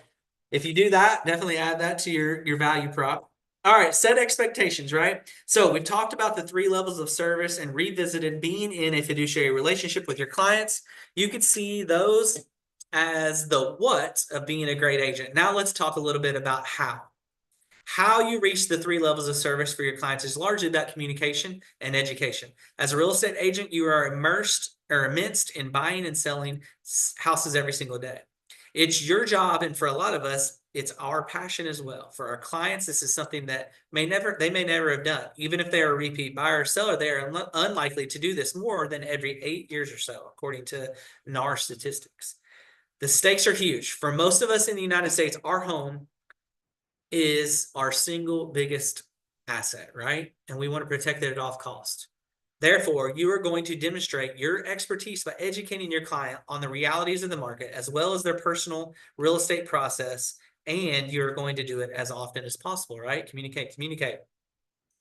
if you do that, definitely add that to your value prop. All right, set expectations, right? So we've talked about the 3 levels of service and revisited being in a fiduciary relationship with your clients. You could see those as the what of being a great agent. Now let's talk a little bit about how. How you reach the 3 levels of service for your clients is largely about communication and education. As a real estate agent, you are immersed in buying and selling houses every single day. It's your job, and for a lot of us, it's our passion as well. For our clients, this is something that they may never have done. Even if they are a repeat buyer or seller, they are unlikely to do this more than every 8 years or so, according to NAR statistics. The stakes are huge. For most of us in the United States, our home is our single biggest asset, right? And we want to protect it at all cost. Therefore, you are going to demonstrate your expertise by educating your client on the realities of the market as well as their personal real estate process. And you're going to do it as often as possible, right? Communicate, communicate.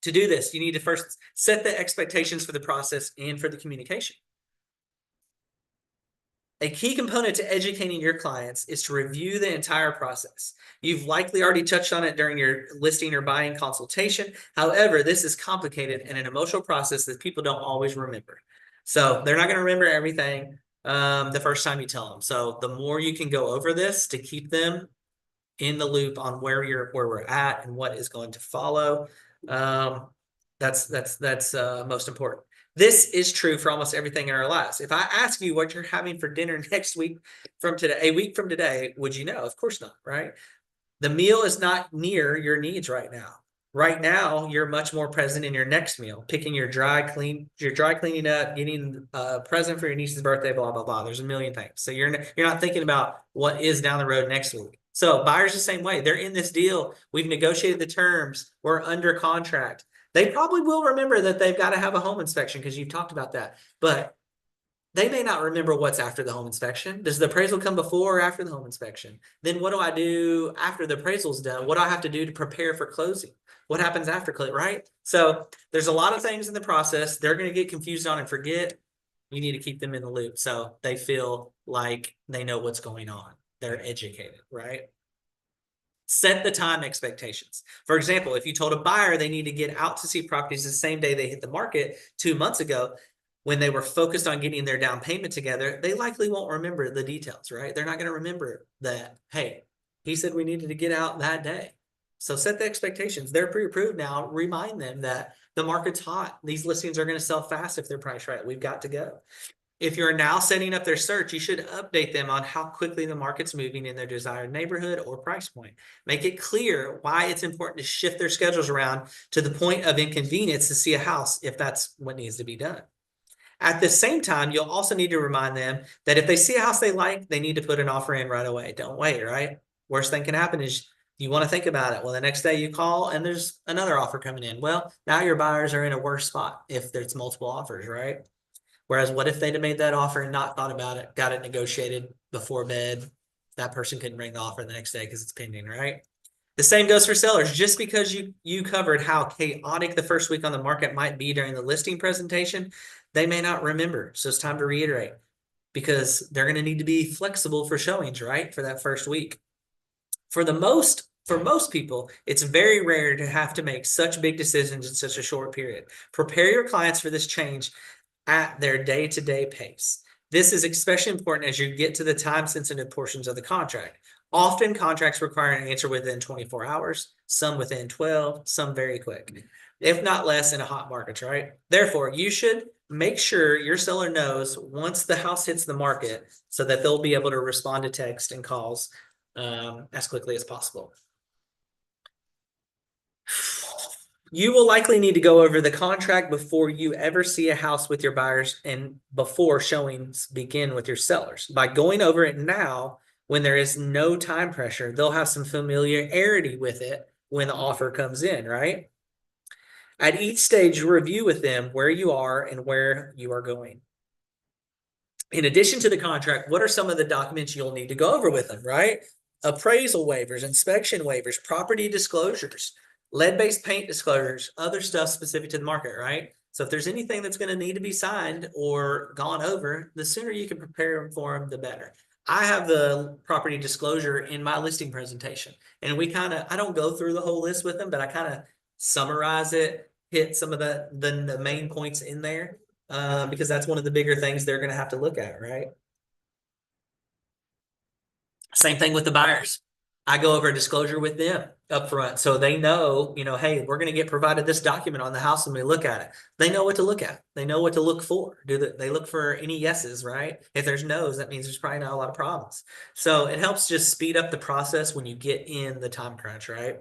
To do this, you need to first set the expectations for the process and for the communication. A key component to educating your clients is to review the entire process. You've likely already touched on it during your listing or buying consultation. However, this is complicated and an emotional process that people don't always remember. So they're not going to remember everything the first time you tell them. So the more you can go over this to keep them in the loop on where we're at and what is going to follow, that's most important. This is true for almost everything in our lives. If I ask you what you're having for dinner next week from today, a week from today, would you know? Of course not, right? The meal is not near your needs right now. Right now, you're much more present in your next meal, picking your dry cleaning up, getting a present for your niece's birthday, blah, blah, blah. There's a million things. So you're not thinking about what is down the road next week. So buyers the same way. They're in this deal. We've negotiated the terms. We're under contract. They probably will remember that they've got to have a home inspection because you've talked about that. But they may not remember what's after the home inspection. Does the appraisal come before or after the home inspection? Then what do I do after the appraisal's done? What do I have to do to prepare for closing? What happens after closing, right? So there's a lot of things in the process they're going to get confused on and forget. You need to keep them in the loop so they feel like they know what's going on. They're educated, right? Set the time expectations. For example, if you told a buyer they need to get out to see properties the same day they hit the market 2 months ago, when they were focused on getting their down payment together, they likely won't remember the details, right? They're not going to remember that, hey, he said we needed to get out that day. So set the expectations. They're pre-approved now. Remind them that the market's hot. These listings are going to sell fast if they're priced right. We've got to go. If you're now setting up their search, you should update them on how quickly the market's moving in their desired neighborhood or price point. Make it clear why it's important to shift their schedules around to the point of inconvenience to see a house if that's what needs to be done. At the same time, you'll also need to remind them that if they see a house they like, they need to put an offer in right away. Don't wait, right? Worst thing can happen is you want to think about it. Well, the next day you call and there's another offer coming in. Well, now your buyers are in a worse spot if there's multiple offers, right? Whereas what if they'd have made that offer and not thought about it, got it negotiated before bed? That person couldn't bring the offer the next day because it's pending, right? The same goes for sellers. Just because you covered how chaotic the first week on the market might be during the listing presentation, they may not remember. So it's time to reiterate because they're going to need to be flexible for showings, right? For that first week. For most people, it's very rare to have to make such big decisions in such a short period. Prepare your clients for this change at their day-to-day pace. This is especially important as you get to the time-sensitive portions of the contract. Often contracts require an answer within 24 hours, some within 12, some very quick, if not less in a hot market, right? Therefore, you should make sure your seller knows once the house hits the market so that they'll be able to respond to text and calls as quickly as possible. You will likely need to go over the contract before you ever see a house with your buyers and before showings begin with your sellers. By going over it now, when there is no time pressure, they'll have some familiarity with it when the offer comes in, right? At each stage, you review with them where you are and where you are going. In addition to the contract, what are some of the documents you'll need to go over with them, right? Appraisal waivers, inspection waivers, property disclosures, lead-based paint disclosures, other stuff specific to the market, right? So if there's anything that's going to need to be signed or gone over, the sooner you can prepare them for them, the better. I have the property disclosure in my listing presentation, and I don't go through the whole list with them, but I kind of summarize it, hit some of the main points in there, because that's one of the bigger things they're going to have to look at, right? Same thing with the buyers. I go over a disclosure with them up front so they know, hey, we're going to get provided this document on the house when we look at it. They know what to look at. They know what to look for. They look for any yeses, right? If there's no's, that means there's probably not a lot of problems. So it helps just speed up the process when you get in the time crunch, right?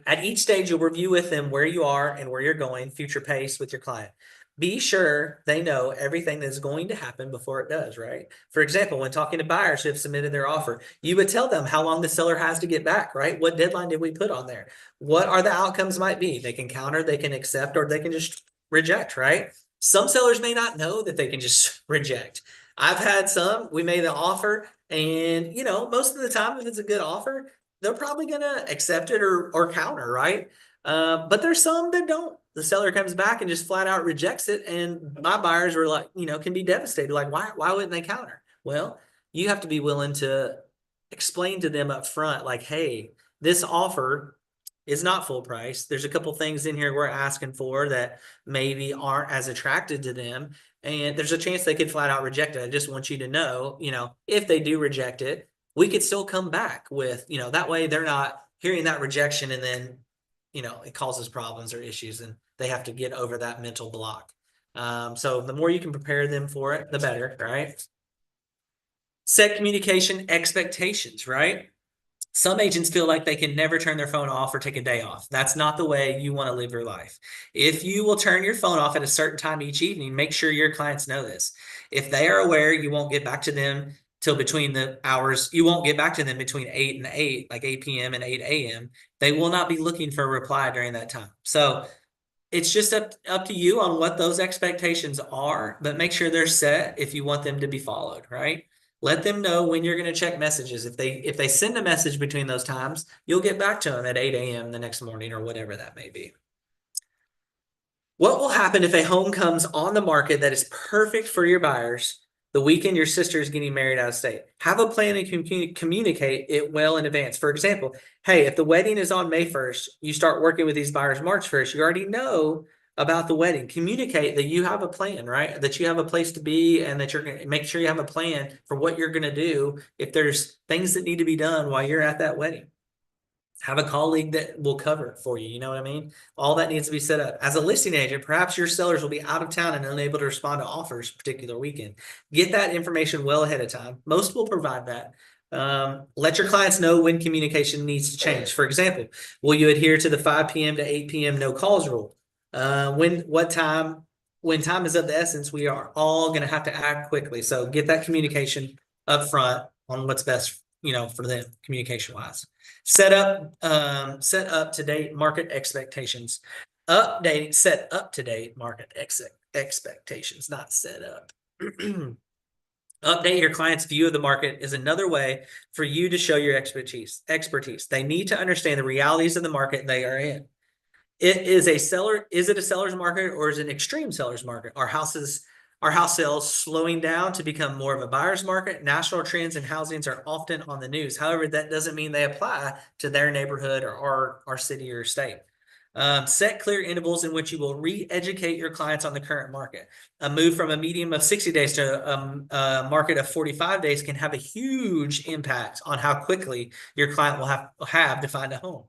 At each stage, you'll review with them where you are and where you're going, future pace with your client. be sure they know everything that's going to happen before it does, right? For example, when talking to buyers who have submitted their offer, you would tell them how long the seller has to get back, right? What deadline did we put on there? What are the outcomes might be? They can counter, they can accept, or they can just reject, right? Some sellers may not know that they can just reject. I've had some, we made an offer, and most of the time, if it's a good offer, they're probably gonna accept it or counter, right? But there's some that don't. The seller comes back and just flat out rejects it, and my buyers were like, can be devastated. Like, why wouldn't they counter? Well, you have to be willing to explain to them up front, like, hey, this offer is not full price. There's a couple things in here we're asking for that maybe aren't as attracted to them, and there's a chance they could flat out reject it. I just want you to know, if they do reject it, we could still come back with, that way they're not hearing that rejection and then it causes problems or issues and they have to get over that mental block. So the more you can prepare them for it, the better, right? Set communication expectations, right? Some agents feel like they can never turn their phone off or take a day off. That's not the way you want to live your life. If you will turn your phone off at a certain time each evening, make sure your clients know this. If they are aware, you won't get back to them till between the hours. You won't get back to them between 8 and 8, like 8 p.m. and 8 a.m. They will not be looking for a reply during that time. So it's just up to you on what those expectations are, but make sure they're set if you want them to be followed, right? Let them know when you're going to check messages. If they send a message between those times, you'll get back to them at 8 a.m. the next morning or whatever that may be. What will happen if a home comes on the market that is perfect for your buyers the weekend your sister is getting married out of state? Have a plan and communicate it well in advance. For example, hey, if the wedding is on May 1st, you start working with these buyers March 1st, you already know about the wedding. Communicate that you have a plan, right? That you have a place to be and that you're going to make sure you have a plan for what you're going to do if there's things that need to be done while you're at that wedding. Have a colleague that will cover it for you. You know what I mean? All that needs to be set up. As a listing agent, perhaps your sellers will be out of town and unable to respond to offers particular weekend. Get that information well ahead of time. Most will provide that. Let your clients know when communication needs to change. For example, will you adhere to the 5 p.m. to 8 p.m. no calls rule? When time is of the essence, we are all going to have to act quickly. So get that communication up front on what's best, for them communication wise. Set up to date market expectations. Set up to date market expectations, not set up. Update your client's view of the market is another way for you to show your expertise. They need to understand the realities of the market they are in. Is it a seller's market or is it an extreme seller's market? Are house sales slowing down to become more of a buyer's market? National trends in housings are often on the news. However, that doesn't mean they apply to their neighborhood or our city or state. Set clear intervals in which you will re-educate your clients on the current market. A move from a medium of 60 days to a market of 45 days can have a huge impact on how quickly your client will have to find a home.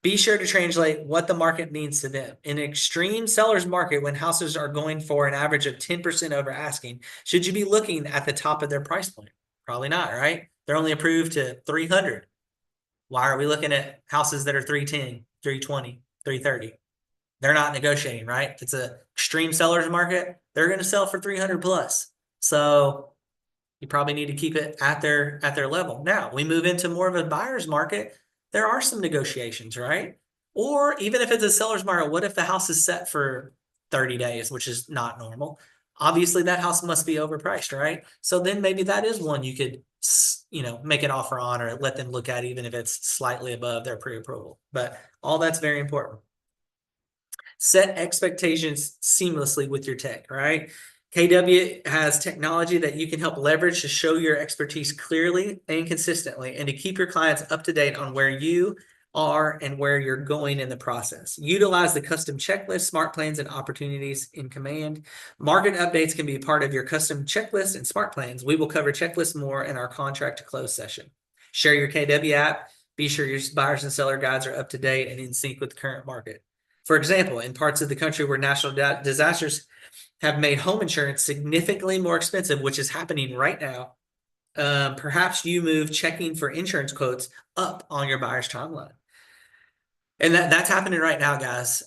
Be sure to translate what the market means to them. In an extreme seller's market, when houses are going for an average of 10% over asking, should you be looking at the top of their price point? Probably not, right? They're only approved to 300. Why are we looking at houses that are 310, 320, 330? They're not negotiating, right? It's an extreme seller's market. They're going to sell for 300 plus. So you probably need to keep it at their level. Now we move into more of a buyer's market. There are some negotiations, right? Or even if it's a seller's market, what if the house is set for 30 days, which is not normal? Obviously, that house must be overpriced, right? So then maybe that is one you could, make an offer on or let them look at, even if it's slightly above their pre-approval. But all that's very important. Set expectations seamlessly with your tech, right? KW has technology that you can help leverage to show your expertise clearly and consistently and to keep your clients up to date on where you are and where you're going in the process. Utilize the custom checklist, smart plans, and opportunities in Command. Market updates can be a part of your custom checklist and smart plans. We will cover checklists more in our contract to close session. Share your KW app. Be sure your buyers and seller guides are up to date and in sync with the current market. For example, in parts of the country where natural disasters have made home insurance significantly more expensive, which is happening right now, perhaps you move checking for insurance quotes up on your buyer's timeline. And that's happening right now, guys.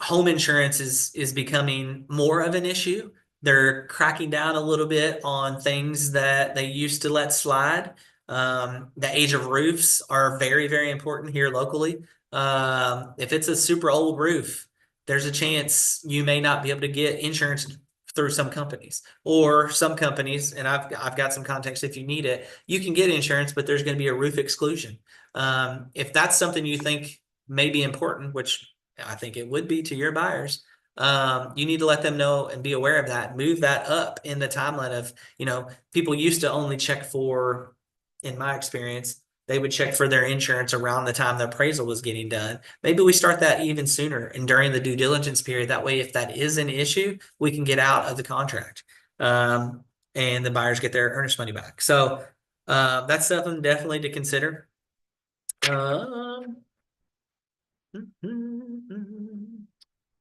home insurance is becoming more of an issue. They're cracking down a little bit on things that they used to let slide. The age of roofs are very, very important here locally. If it's a super old roof, there's a chance you may not be able to get insurance through some companies, or some companies, and I've got some context if you need it, you can get insurance, but there's going to be a roof exclusion. If that's something you think may be important, which I think it would be to your buyers, you need to let them know and be aware of that. Move that up in the timeline of, people used to only check for, in my experience, they would check for their insurance around the time the appraisal was getting done. Maybe we start that even sooner and during the due diligence period. That way, if that is an issue, we can get out of the contract, and the buyers get their earnest money back. So that's something definitely to consider.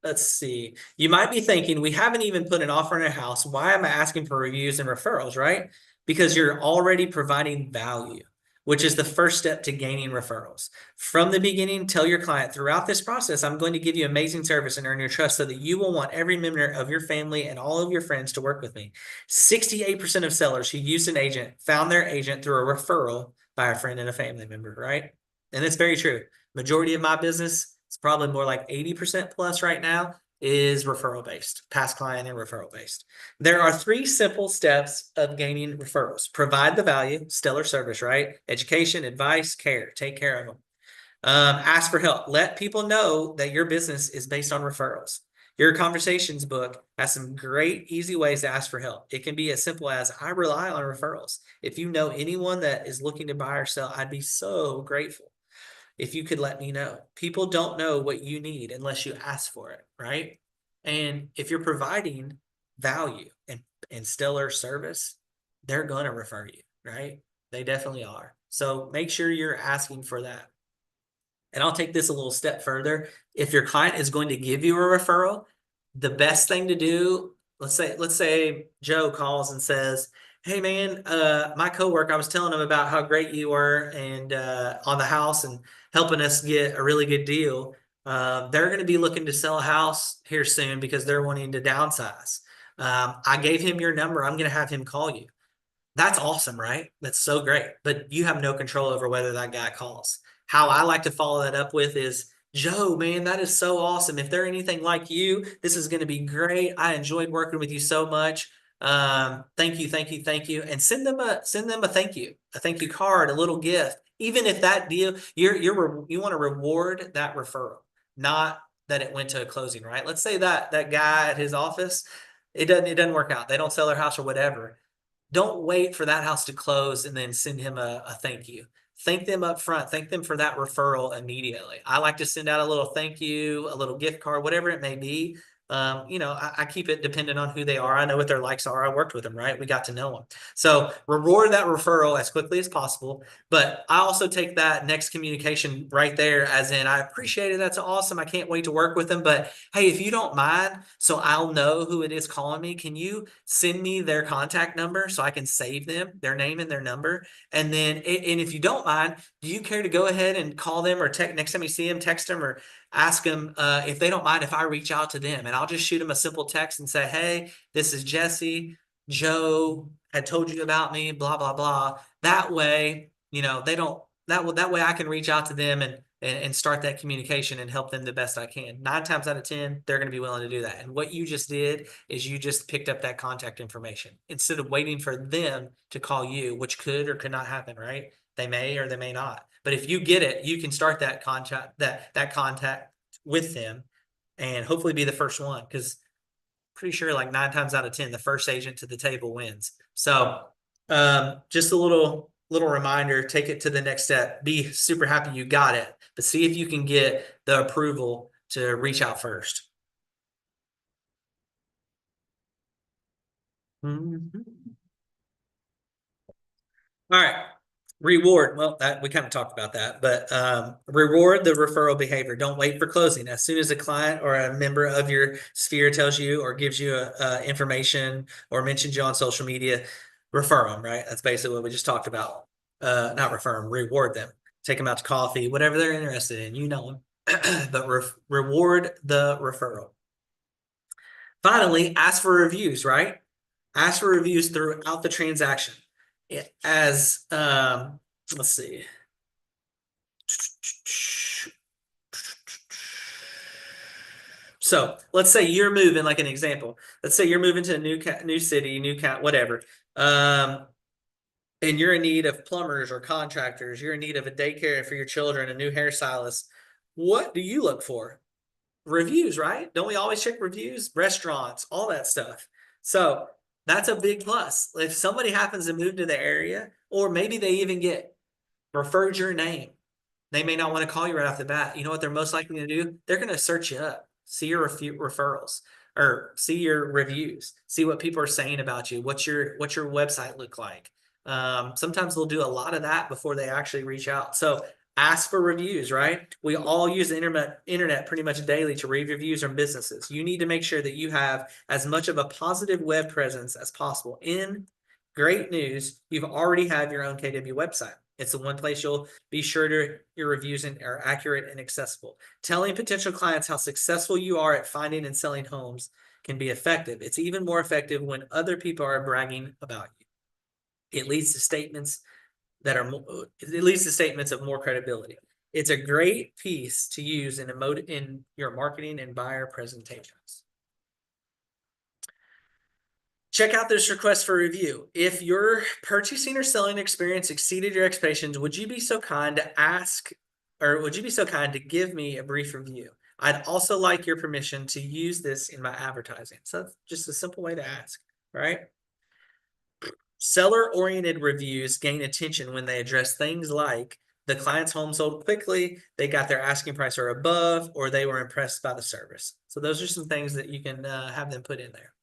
Let's see. You might be thinking, we haven't even put an offer in a house. Why am I asking for reviews and referrals, right? Because you're already providing value, which is the first step to gaining referrals. From the beginning, tell your client, throughout this process, I'm going to give you amazing service and earn your trust so that you will want every member of your family and all of your friends to work with me. 68% of sellers who used an agent found their agent through a referral by a friend and a family member, right? And it's very true. Majority of my business, it's probably more like 80% plus right now, is referral based, past client and referral based. There are 3 simple steps of gaining referrals. Provide the value, stellar service, right? Education, advice, care, take care of them. Ask for help. Let people know that your business is based on referrals. Your conversations book has some great, easy ways to ask for help. It can be as simple as, I rely on referrals. If you know anyone that is looking to buy or sell, I'd be so grateful if you could let me know. People don't know what you need unless you ask for it, right? And if you're providing value and stellar service, they're going to refer you, right? They definitely are. So make sure you're asking for that. And I'll take this a little step further. If your client is going to give you a referral, the best thing to do, let's say Joe calls and says, hey man, my coworker, I was telling him about how great you were and on the house and helping us get a really good deal. They're going to be looking to sell a house here soon because they're wanting to downsize. I gave him your number. I'm going to have him call you. That's awesome, right? That's so great. But you have no control over whether that guy calls. How I like to follow that up with is, Joe, man, that is so awesome. If they're anything like you, this is going to be great. I enjoyed working with you so much. Thank you, thank you, thank you. And send them a thank you card, a little gift. Even if that deal, you want to reward that referral, not that it went to a closing, right? Let's say that guy at his office, it doesn't work out. They don't sell their house or whatever. Don't wait for that house to close and then send him a thank you. Thank them up front. Thank them for that referral immediately. I like to send out a little thank you, a little gift card, whatever it may be. I keep it dependent on who they are. I know what their likes are. I worked with them, right? We got to know them. So reward that referral as quickly as possible. But I also take that next communication right there as in, I appreciate it. That's awesome. I can't wait to work with them. But hey, if you don't mind, so I'll know who it is calling me, can you send me their contact number so I can save them, their name and their number? And then, and if you don't mind, do you care to go ahead and call them or text next time you see them, text them or ask them if they don't mind if I reach out to them, and I'll just shoot them a simple text and say, hey, this is Jesse. Joe had told you about me, blah, blah, blah. That way, they don't, that way I can reach out to them and start that communication and help them the best I can. 9 times out of 10, they're going to be willing to do that. And what you just did is you just picked up that contact information instead of waiting for them to call you, which could or could not happen, right? They may or they may not. But if you get it, you can start that contact, that contact with them and hopefully be the first one, because pretty sure like 9 times out of 10, the first agent to the table wins. So just a little reminder, take it to the next step. Be super happy you got it, but see if you can get the approval to reach out first. Mm-hmm. All right. Reward. Well, we kind of talked about that, but reward the referral behavior. Don't wait for closing. As soon as a client or a member of your sphere tells you or gives you information or mentions you on social media, refer them, right? That's basically what we just talked about. Not refer them, reward them. Take them out to coffee, whatever they're interested in, but reward the referral. Finally, ask for reviews, right? Ask for reviews throughout the transaction. As let's see. So let's say you're moving, like an example. Let's say you're moving to a new city, new count, whatever. And you're in need of plumbers or contractors. You're in need of a daycare for your children, a new hairstylist. What do you look for? Reviews, right? Don't we always check reviews? Restaurants, all that stuff. So that's a big plus. If somebody happens to move to the area, or maybe they even get referred your name, they may not want to call you right off the bat. You know what they're most likely to do? They're going to search you up, see your referrals, or see your reviews, see what people are saying about you. What's your website look like? Sometimes they'll do a lot of that before they actually reach out. So ask for reviews, right? We all use the internet pretty much daily to read reviews from businesses. You need to make sure that you have as much of a positive web presence as possible. In great news, you've already have your own KW website. It's the one place you'll be sure to your reviews are accurate and accessible. Telling potential clients how successful you are at finding and selling homes can be effective. It's even more effective when other people are bragging about you. It leads to statements of more credibility. It's a great piece to use in your marketing and buyer presentations. Check out this request for review. If your purchasing or selling experience exceeded your expectations, would you be so kind to give me a brief review? I'd also like your permission to use this in my advertising. So just a simple way to ask, right? Seller-oriented reviews gain attention when they address things like the client's home sold quickly, they got their asking price or above, or they were impressed by the service. So those are some things that you can have them put in there.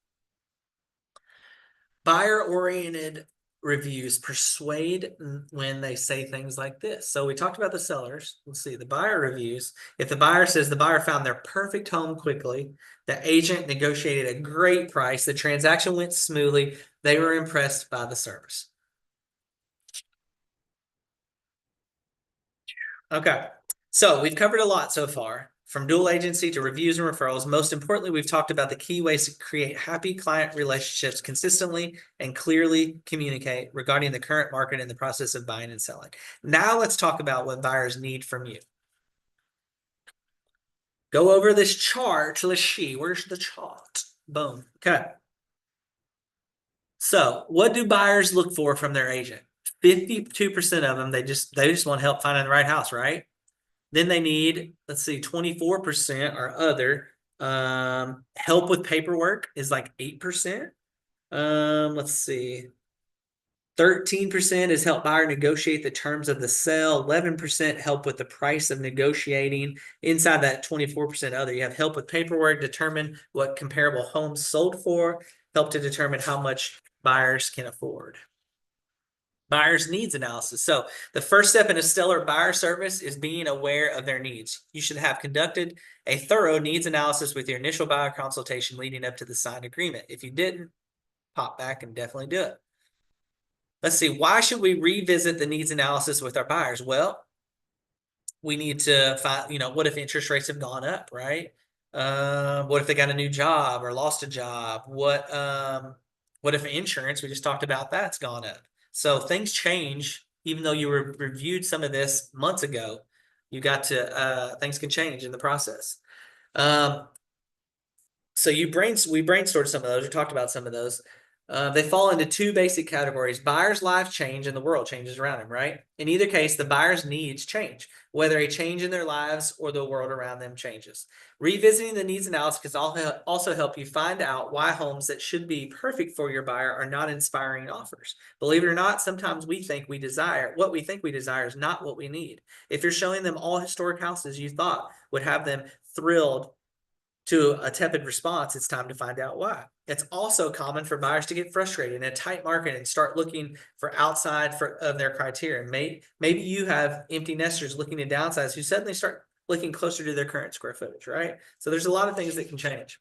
Buyer-oriented reviews persuade when they say things like this. So we talked about the sellers. Let's see, the buyer reviews. If the buyer says the buyer found their perfect home quickly, the agent negotiated a great price, the transaction went smoothly, they were impressed by the service. Okay, so we've covered a lot so far, from dual agency to reviews and referrals. Most importantly, we've talked about the key ways to create happy client relationships, consistently and clearly communicate regarding the current market and the process of buying and selling. Now let's talk about what buyers need from you. Go over this chart. Let's see, where's the chart? Boom. Okay. So what do buyers look for from their agent? 52% of them, they just want help finding the right house, right? Then they need, let's see, 24% are other. Help with paperwork is like 8%. Let's see. 13% is help buyer negotiate the terms of the sale. 11% help with the price of negotiating. Inside that 24% other, you have help with paperwork, determine what comparable homes sold for, help to determine how much buyers can afford. Buyer's needs analysis. So the first step in a stellar buyer service is being aware of their needs. You should have conducted a thorough needs analysis with your initial buyer consultation leading up to the signed agreement. If you didn't, pop back and definitely do it. Let's see, why should we revisit the needs analysis with our buyers? Well, we need to find, what if interest rates have gone up, right? What if they got a new job or lost a job? What if insurance, we just talked about, that's gone up? So things change, even though you reviewed some of this months ago, you got to, things can change in the process. So we brainstormed some of those, we talked about some of those. They fall into two basic categories. Buyer's life change and the world changes around them, right? In either case, the buyer's needs change, whether a change in their lives or the world around them changes. Revisiting the needs analysis can also help you find out why homes that should be perfect for your buyer are not inspiring offers. Believe it or not, sometimes what we think we desire is not what we need. If you're showing them all historic houses you thought would have them thrilled to a tepid response, it's time to find out why. It's also common for buyers to get frustrated in a tight market and start looking for outside of their criteria. Maybe you have empty nesters looking to downsize who suddenly start looking closer to their current square footage, right? So there's a lot of things that can change.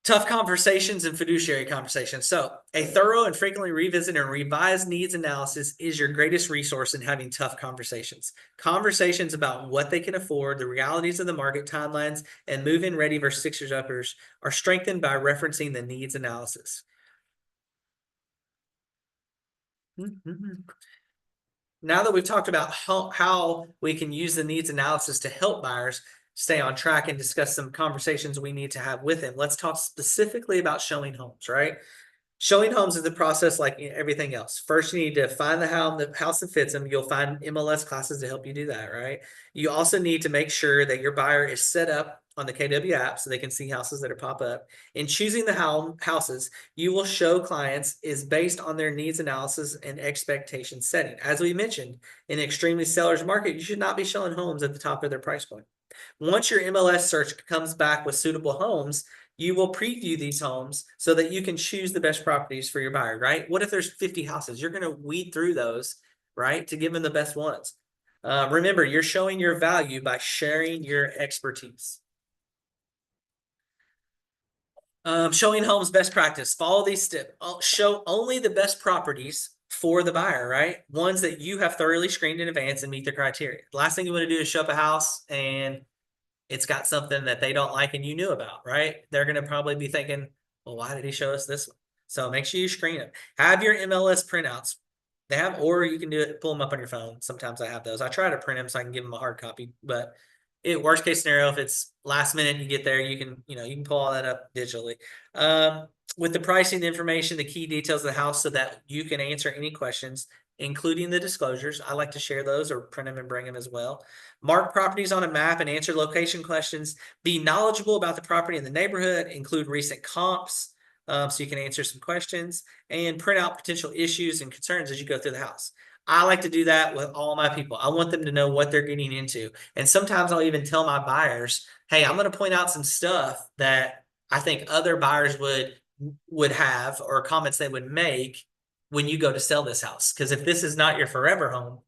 Tough conversations and fiduciary conversations. So, a thorough and frequently revisited and revised needs analysis is your greatest resource in having tough conversations. Conversations about what they can afford, the realities of the market timelines, and move-in ready versus fixers uppers are strengthened by referencing the needs analysis. Now that we've talked about how we can use the needs analysis to help buyers stay on track and discuss some conversations we need to have with them, let's talk specifically about showing homes, right? Showing homes is the process like everything else. First, you need to find the house that fits them. You'll find MLS classes to help you do that, right? You also need to make sure that your buyer is set up on the KW app so they can see houses that are pop up. In choosing the houses, you will show clients is based on their needs analysis and expectation setting. As we mentioned, in an extremely seller's market, you should not be showing homes at the top of their price point. Once your MLS search comes back with suitable homes, you will preview these homes so that you can choose the best properties for your buyer, right? What if there's 50 houses? You're going to weed through those, right, to give them the best ones. Remember, you're showing your value by sharing your expertise. Showing homes best practice. Follow these steps. Show only the best properties for the buyer, right? Ones that you have thoroughly screened in advance and meet the criteria. The last thing you want to do is show up a house and it's got something that they don't like and you knew about, right? They're going to probably be thinking, well, why did he show us this one? So make sure you screen them. Have your MLS printouts. They have, or you can do it, pull them up on your phone. Sometimes I have those. I try to print them so I can give them a hard copy, but worst case scenario, if it's last minute you get there, you can pull all that up digitally. With the pricing information, the key details of the house so that you can answer any questions, including the disclosures. I like to share those or print them and bring them as well. Mark properties on a map and answer location questions. Be knowledgeable about the property in the neighborhood. Include recent comps so you can answer some questions and print out potential issues and concerns as you go through the house. I like to do that with all my people. I want them to know what they're getting into. And sometimes I'll even tell my buyers, hey, I'm going to point out some stuff that I think other buyers would have or comments they would make when you go to sell this house. Because if this is not your forever home,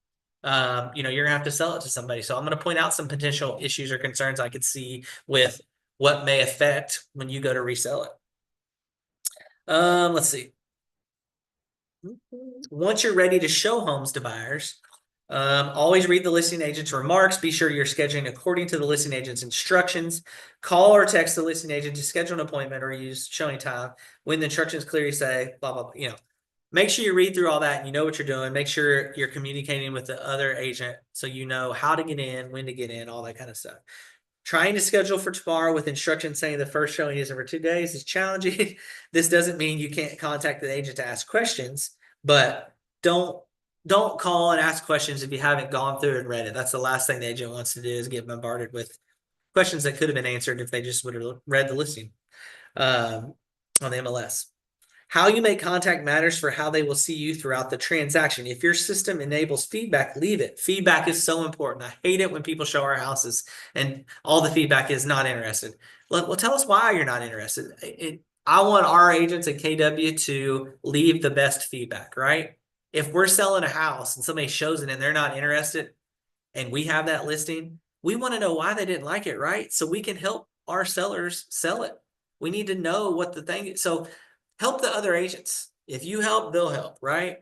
you're gonna have to sell it to somebody. So I'm gonna point out some potential issues or concerns I could see with what may affect when you go to resell it. Let's see. Once you're ready to show homes to buyers, always read the listing agent's remarks. Be sure you're scheduling according to the listing agent's instructions. Call or text the listing agent to schedule an appointment or use showing time when the instructions clearly say blah, blah, blah, Make sure you read through all that and you know what you're doing. Make sure you're communicating with the other agent so you know how to get in, when to get in, all that kind of stuff. Trying to schedule for tomorrow with instructions saying the first showing is over 2 days is challenging. This doesn't mean you can't contact the agent to ask questions, but don't call and ask questions if you haven't gone through and read it. That's the last thing the agent wants to do is get bombarded with questions that could have been answered if they just would have read the listing on the MLS. How you make contact matters for how they will see you throughout the transaction. If your system enables feedback, leave it. Feedback is so important. I hate it when people show our houses and all the feedback is not interested. Well, tell us why you're not interested. I want our agents at KW to leave the best feedback, right? If we're selling a house and somebody shows it and they're not interested and we have that listing, we want to know why they didn't like it, right? So we can help our sellers sell it. We need to know what the thing is. So help the other agents. If you help, they'll help, right?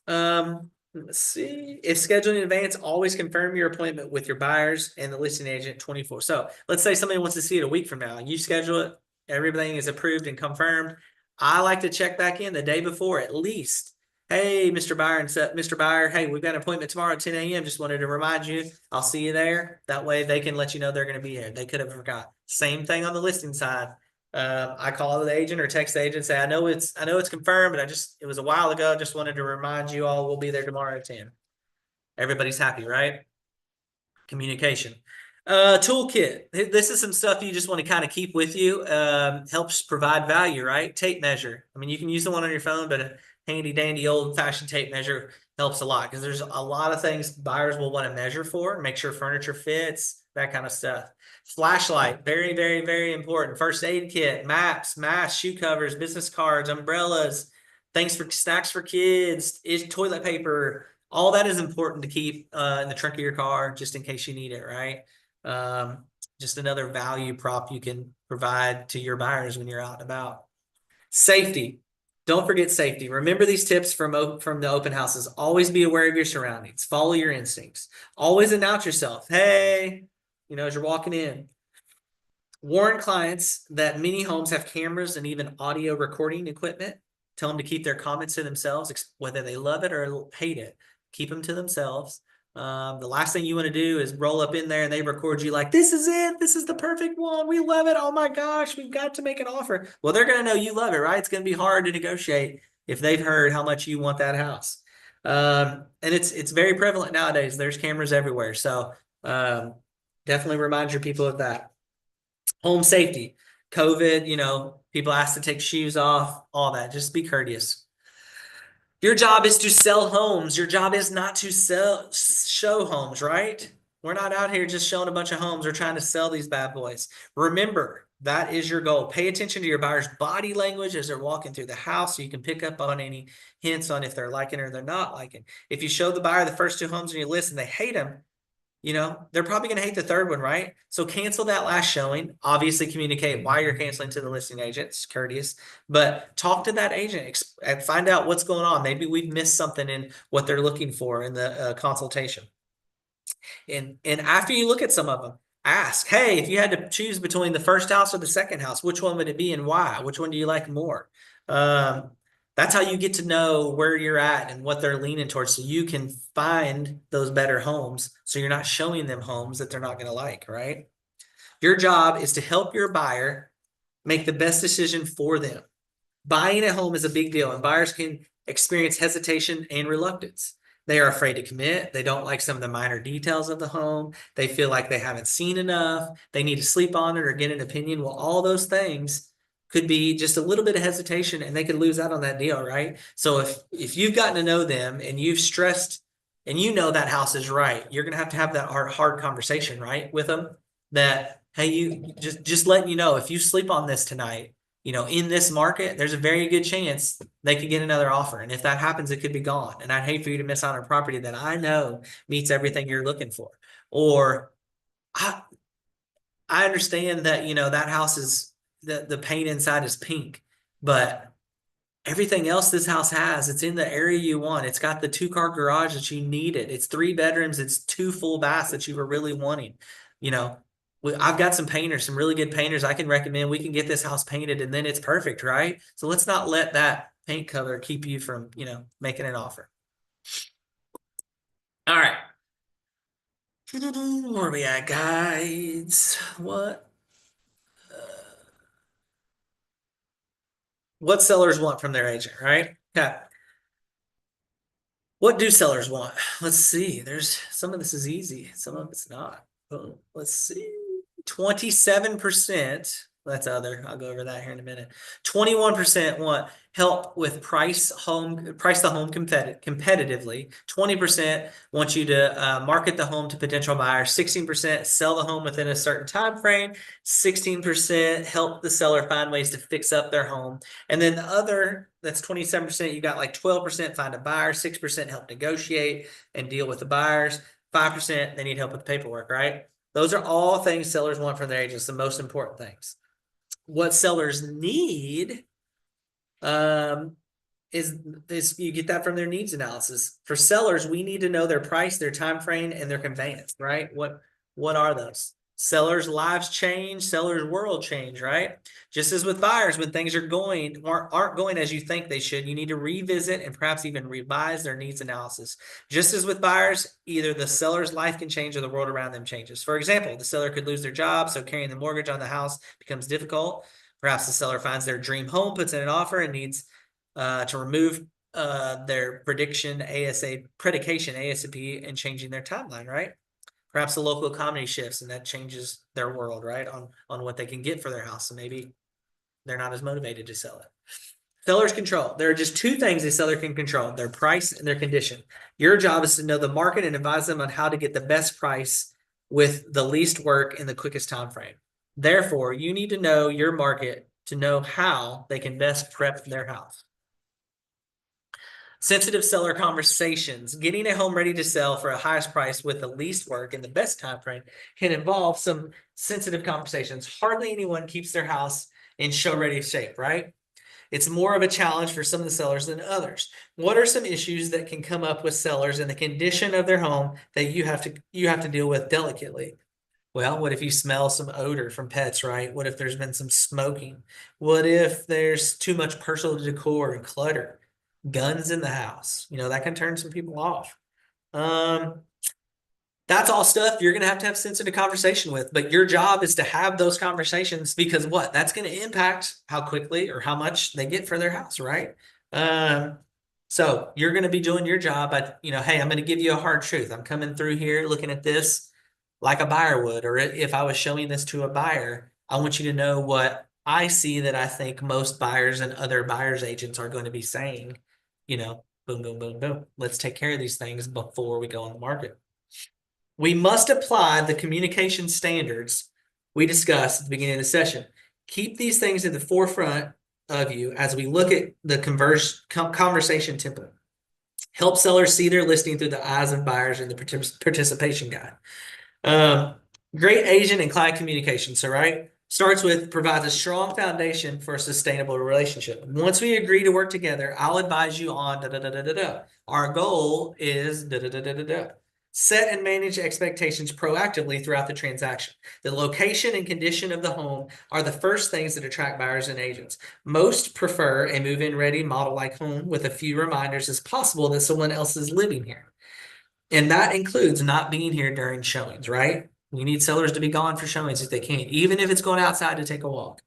Let's see. If scheduling in advance, always confirm your appointment with your buyers and the listing agent 24. So let's say somebody wants to see it a week from now. You schedule it, everything is approved and confirmed. I like to check back in the day before at least. Hey, Mr. Buyer, Mr. Buyer, hey, we've got an appointment tomorrow at 10 a.m. Just wanted to remind you, I'll see you there. That way they can let you know they're going to be here. They could have forgot. Same thing on the listing side. I call the agent or text the agent, say, I know it's confirmed, but it was a while ago. Just wanted to remind you all we'll be there tomorrow at 10. Everybody's happy, right? Communication. Toolkit. This is some stuff you just want to kind of keep with you. Helps provide value, right? Tape measure. I mean, you can use the one on your phone, but a handy dandy old fashioned tape measure helps a lot because there's a lot of things buyers will want to measure for, make sure furniture fits, that kind of stuff. Flashlight, very, very, very important. First aid kit, maps, masks, shoe covers, business cards, umbrellas, things for snacks for kids, toilet paper. All that is important to keep in the trunk of your car just in case you need it, right? Just another value prop you can provide to your buyers when you're out and about. Safety. Don't forget safety. Remember these tips from the open houses. Always be aware of your surroundings. Follow your instincts. Always announce yourself. Hey, as you're walking in. Warn clients that many homes have cameras and even audio recording equipment. Tell them to keep their comments to themselves, whether they love it or hate it. Keep them to themselves. The last thing you want to do is roll up in there and they record you like, this is it. This is the perfect one. We love it. Oh my gosh, we've got to make an offer. Well, they're going to know you love it, right? It's going to be hard to negotiate if they've heard how much you want that house. And it's very prevalent nowadays. There's cameras everywhere. So definitely remind your people of that. Home safety, COVID, people asked to take shoes off, all that. Just be courteous. Your job is to sell homes. Your job is not to show homes, right? We're not out here just showing a bunch of homes. We're trying to sell these bad boys. Remember, that is your goal. Pay attention to your buyer's body language as they're walking through the house so you can pick up on any hints on if they're liking or they're not liking. If you show the buyer the first 2 homes on your list and they hate them, they're probably going to hate the third one, right? So cancel that last showing. Obviously communicate why you're canceling to the listing agent. It's courteous, but talk to that agent and find out what's going on. Maybe we've missed something in what they're looking for in the consultation. And after you look at some of them, ask, hey, if you had to choose between the first house or the second house, which one would it be and why? Which one do you like more? That's how you get to know where you're at and what they're leaning towards so you can find those better homes so you're not showing them homes that they're not going to like, right? Your job is to help your buyer make the best decision for them. Buying a home is a big deal, and buyers can experience hesitation and reluctance. They are afraid to commit. They don't like some of the minor details of the home. They feel like they haven't seen enough. They need to sleep on it or get an opinion. Well, all those things could be just a little bit of hesitation and they could lose out on that deal, right? So if you've gotten to know them and you've stressed and that house is right, you're going to have that hard conversation, right, with them that, hey, you just letting you know, if you sleep on this tonight, in this market, there's a very good chance they could get another offer. And if that happens, it could be gone. And I'd hate for you to miss out on a property that I know meets everything you're looking for. Or I understand that, that house is, the paint inside is pink, but everything else this house has, it's in the area you want. It's got the 2-car garage that you needed. It's 3 bedrooms. It's 2 full baths that you were really wanting. I've got some painters, some really good painters I can recommend. We can get this house painted and then it's perfect, right? So let's not let that paint color keep you from, making an offer. All right. Where are we at, guys? What sellers want from their agent, right? Okay. What do sellers want? Let's see. There's some of this is easy. Some of it's not. Let's see. 27%. That's other. I'll go over that here in a minute. 21% want help with price the home competitively. 20% want you to market the home to potential buyers. 16% sell the home within a certain time frame. 16% help the seller find ways to fix up their home. And then the other, that's 27%. You got like 12% find a buyer. 6% help negotiate and deal with the buyers. 5% they need help with paperwork, right? Those are all things sellers want from their agents, the most important things. What sellers need is you get that from their needs analysis. For sellers, we need to know their price, their time frame, and their conveyance, right? What are those? Sellers' lives change, sellers' world change, right? Just as with buyers, when things aren't going as you think they should, you need to revisit and perhaps even revise their needs analysis. Just as with buyers, either the seller's life can change or the world around them changes. For example, the seller could lose their job, so carrying the mortgage on the house becomes difficult. Perhaps the seller finds their dream home, puts in an offer, and needs to remove their predication ASAP and changing their timeline, right? Perhaps the local economy shifts and that changes their world, right? On what they can get for their house. So maybe they're not as motivated to sell it. Seller's control. There are just 2 things a seller can control: their price and their condition. Your job is to know the market and advise them on how to get the best price with the least work in the quickest time frame. Therefore, you need to know your market to know how they can best prep their house. Sensitive seller conversations. Getting a home ready to sell for a highest price with the least work in the best time frame can involve some sensitive conversations. Hardly anyone keeps their house in show ready shape, right? It's more of a challenge for some of the sellers than others. What are some issues that can come up with sellers in the condition of their home that you have to deal with delicately? Well, what if you smell some odor from pets, right? What if there's been some smoking? What if there's too much personal decor and clutter? Guns in the house, that can turn some people off. Um, that's all stuff you're gonna have sensitive conversation with, but your job is to have those conversations because what? That's gonna impact how quickly or how much they get for their house, right? So you're gonna be doing your job, but hey, I'm gonna give you a hard truth. I'm coming through here looking at this like a buyer would, or if I was showing this to a buyer, I want you to know what I see that I think most buyers and other buyers agents are going to be saying, boom, boom, boom, boom. Let's take care of these things before we go on the market. We must apply the communication standards we discussed at the beginning of the session. Keep these things at the forefront of you as we look at the conversation template. Help sellers see their listing through the eyes of buyers in the participation guide. Great agent and client communication. So, right, starts with provides a strong foundation for a sustainable relationship. Once we agree to work together, I'll advise you on da da da da da da. Our goal is da da da da da da. Set and manage expectations proactively throughout the transaction. The location and condition of the home are the first things that attract buyers and agents. Most prefer a move-in ready model-like home with a few reminders as possible that someone else is living here. And that includes not being here during showings, right? You need sellers to be gone for showings if they can, even if it's going outside to take a walk.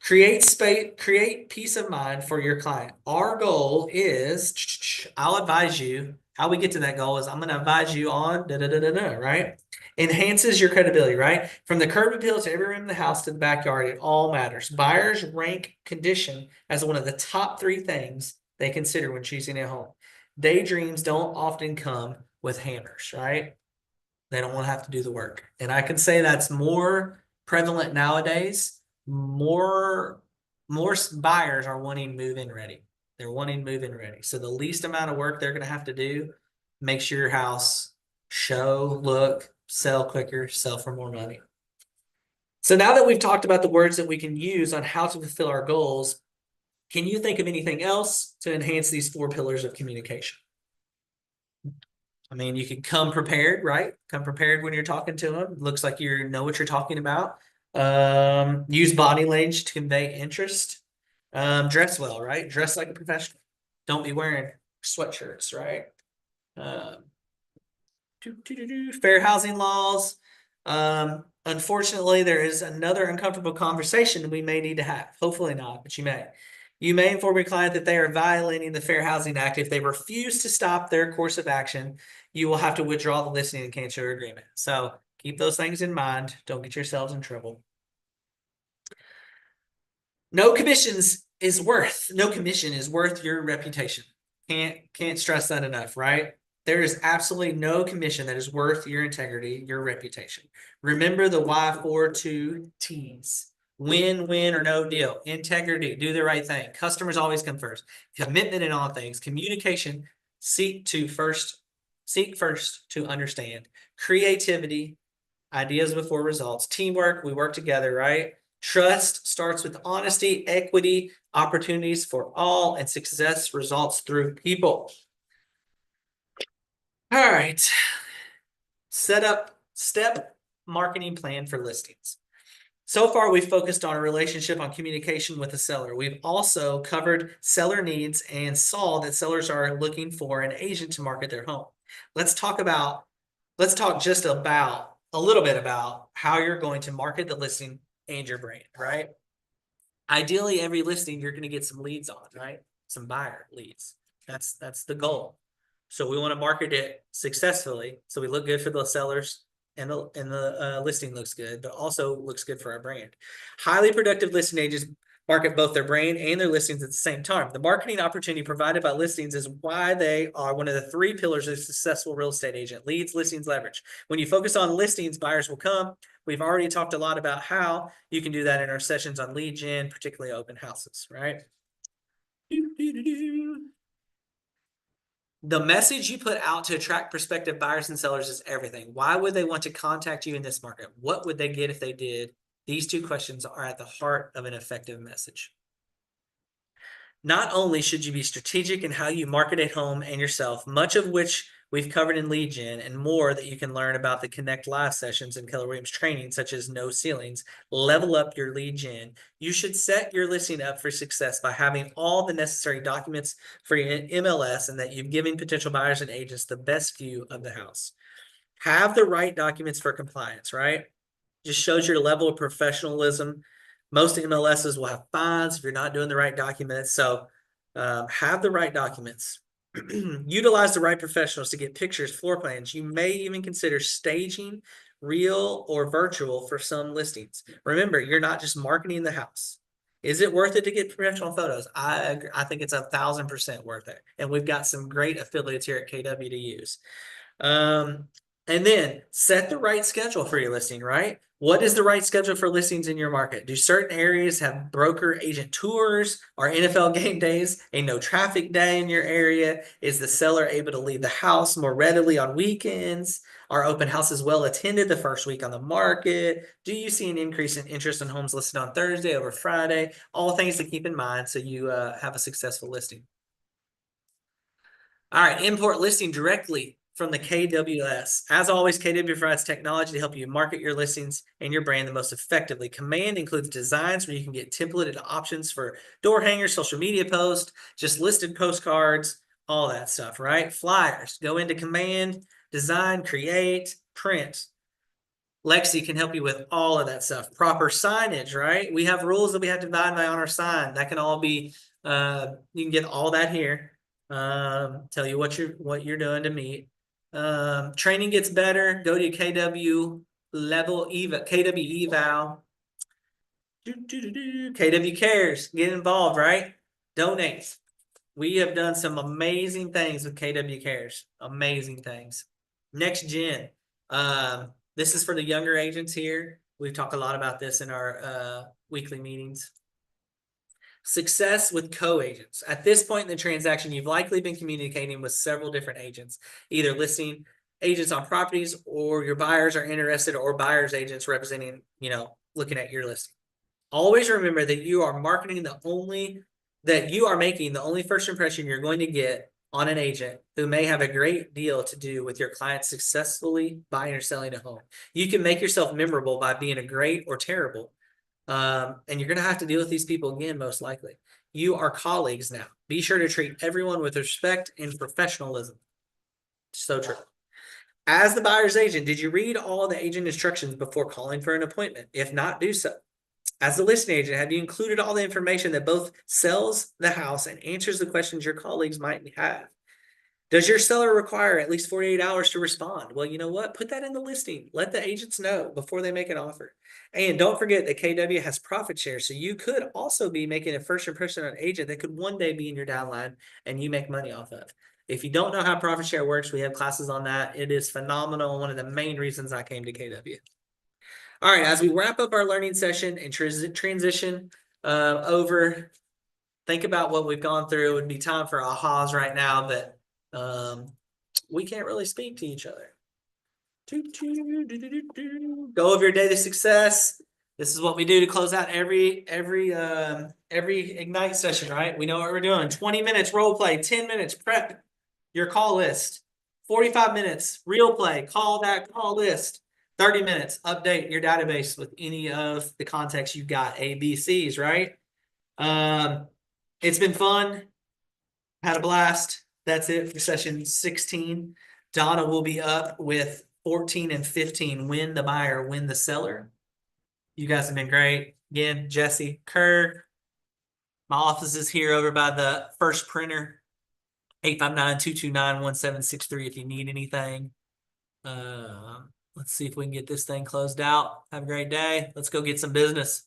Create space, create peace of mind for your client. Our goal is, I'll advise you, how we get to that goal is I'm going to advise you on right? Enhances your credibility, right? From the curb appeal to every room in the house to the backyard, it all matters. Buyers rank condition as one of the top 3 things they consider when choosing a home. Daydreams don't often come with hammers, right? They don't want to have to do the work. And I can say that's more prevalent nowadays. More buyers are wanting move-in ready. They're wanting move-in ready. So the least amount of work they're going to have to do makes your house show, look, sell quicker, sell for more money. So now that we've talked about the words that we can use on how to fulfill our goals, can you think of anything else to enhance these 4 pillars of communication? I mean, you can come prepared, right? Come prepared when you're talking to them. Looks like you know what you're talking about. Use body language to convey interest. Dress well, right? Dress like a professional. Don't be wearing sweatshirts, right? Fair housing laws. Unfortunately, there is another uncomfortable conversation we may need to have. Hopefully not, but you may. You may inform your client that they are violating the Fair Housing Act. If they refuse to stop their course of action, you will have to withdraw the listing and cancel your agreement. So keep those things in mind. Don't get yourselves in trouble. No commission is worth your reputation. Can't stress that enough, right? There is absolutely no commission that is worth your integrity, your reputation. Remember the Y42 T's. Win, win, or no deal. Integrity, do the right thing. Customers always come first. Commitment in all things. Communication, seek first to understand. Creativity, ideas before results. Teamwork, we work together, right? Trust starts with honesty, equity, opportunities for all, and success results through people. All right. Step marketing plan for listings. So far, we've focused on a relationship on communication with the seller. We've also covered seller needs and saw that sellers are looking for an agent to market their home. Let's talk just about a little bit about how you're going to market the listing and your brand, right? Ideally, every listing you're going to get some leads on, right? Some buyer leads. That's the goal. So we want to market it successfully, so we look good for the sellers and the listing looks good, but also looks good for our brand. Highly productive listing agents market both their brand and their listings at the same time. The marketing opportunity provided by listings is why they are one of the 3 pillars of a successful real estate agent: leads, listings, leverage. When you focus on listings, buyers will come. We've already talked a lot about how you can do that in our sessions on lead gen, particularly open houses, right? The message you put out to attract prospective buyers and sellers is everything. Why would they want to contact you in this market? What would they get if they did? These two questions are at the heart of an effective message. Not only should you be strategic in how you market a home and yourself, much of which we've covered in lead gen and more that you can learn about the Connect Live sessions and Keller Williams training, such as no ceilings, level up your lead gen. You should set your listing up for success by having all the necessary documents for your MLS and that you've given potential buyers and agents the best view of the house. Have the right documents for compliance, right? Just shows your level of professionalism. Most MLSs will have fines if you're not doing the right documents. So have the right documents. Utilize the right professionals to get pictures, floor plans. You may even consider staging real or virtual for some listings. Remember, you're not just marketing the house. Is it worth it to get professional photos? I agree. I think it's 1,000% worth it. And we've got some great affiliates here at KW to use. And then set the right schedule for your listing, right? What is the right schedule for listings in your market? Do certain areas have broker agent tours or NFL game days, a no traffic day in your area? Is the seller able to leave the house more readily on weekends? Are open houses well attended the first week on the market? Do you see an increase in interest in homes listed on Thursday over Friday? All things to keep in mind so you have a successful listing. All right, import listing directly from the KWS. As always, KW provides technology to help you market your listings and your brand the most effectively. Command includes designs where you can get templated options for door hangers, social media posts, just listed postcards, all that stuff, right? Flyers. Go into Command, design, create, print. Lexi can help you with all of that stuff. Proper signage, right? We have rules that we have to abide by on our sign. That can all be, you can get all that here. Tell you what you're doing to meet. Training gets better. Go to KW eval. KW cares. Get involved, right? Donate. We have done some amazing things with KW cares. Amazing things. Next gen. This is for the younger agents here. We've talked a lot about this in our weekly meetings. Success with co-agents. At this point in the transaction, you've likely been communicating with several different agents, either listing agents on properties or your buyers are interested or buyers agents representing, looking at your listing. Always remember that you are making the only first impression you're going to get on an agent who may have a great deal to do with your client successfully buying or selling a home. You can make yourself memorable by being a great or terrible. And you're going to have to deal with these people again, most likely. You are colleagues now. Be sure to treat everyone with respect and professionalism. So true. As the buyer's agent, did you read all the agent instructions before calling for an appointment? If not, do so. As the listing agent, have you included all the information that both sells the house and answers the questions your colleagues might have? Does your seller require at least 48 hours to respond? Well, you know what? Put that in the listing. Let the agents know before they make an offer. And don't forget that KW has profit share. So you could also be making a first impression on an agent that could one day be in your downline and you make money off of. If you don't know how profit share works, we have classes on that. It is phenomenal. One of the main reasons I came to KW. All right, as we wrap up our learning session and transition over, think about what we've gone through. It would be time for ahas right now, but we can't really speak to each other. Go over your day to success. This is what we do to close out every Ignite session, right? We know what we're doing. 20 minutes role play, 10 minutes prep your call list, 45 minutes real play, call that call list, 30 minutes update your database with any of the contacts you got, ABCs, right? It's been fun. Had a blast. That's it for session 16. Donna will be up with 14 and 15. Win the buyer, win the seller. You guys have been great. Again, Jesse Kerr. My office is here over by the first printer. 859-229-1763 if you need anything. Let's see if we can get this thing closed out. Have a great day. Let's go get some business.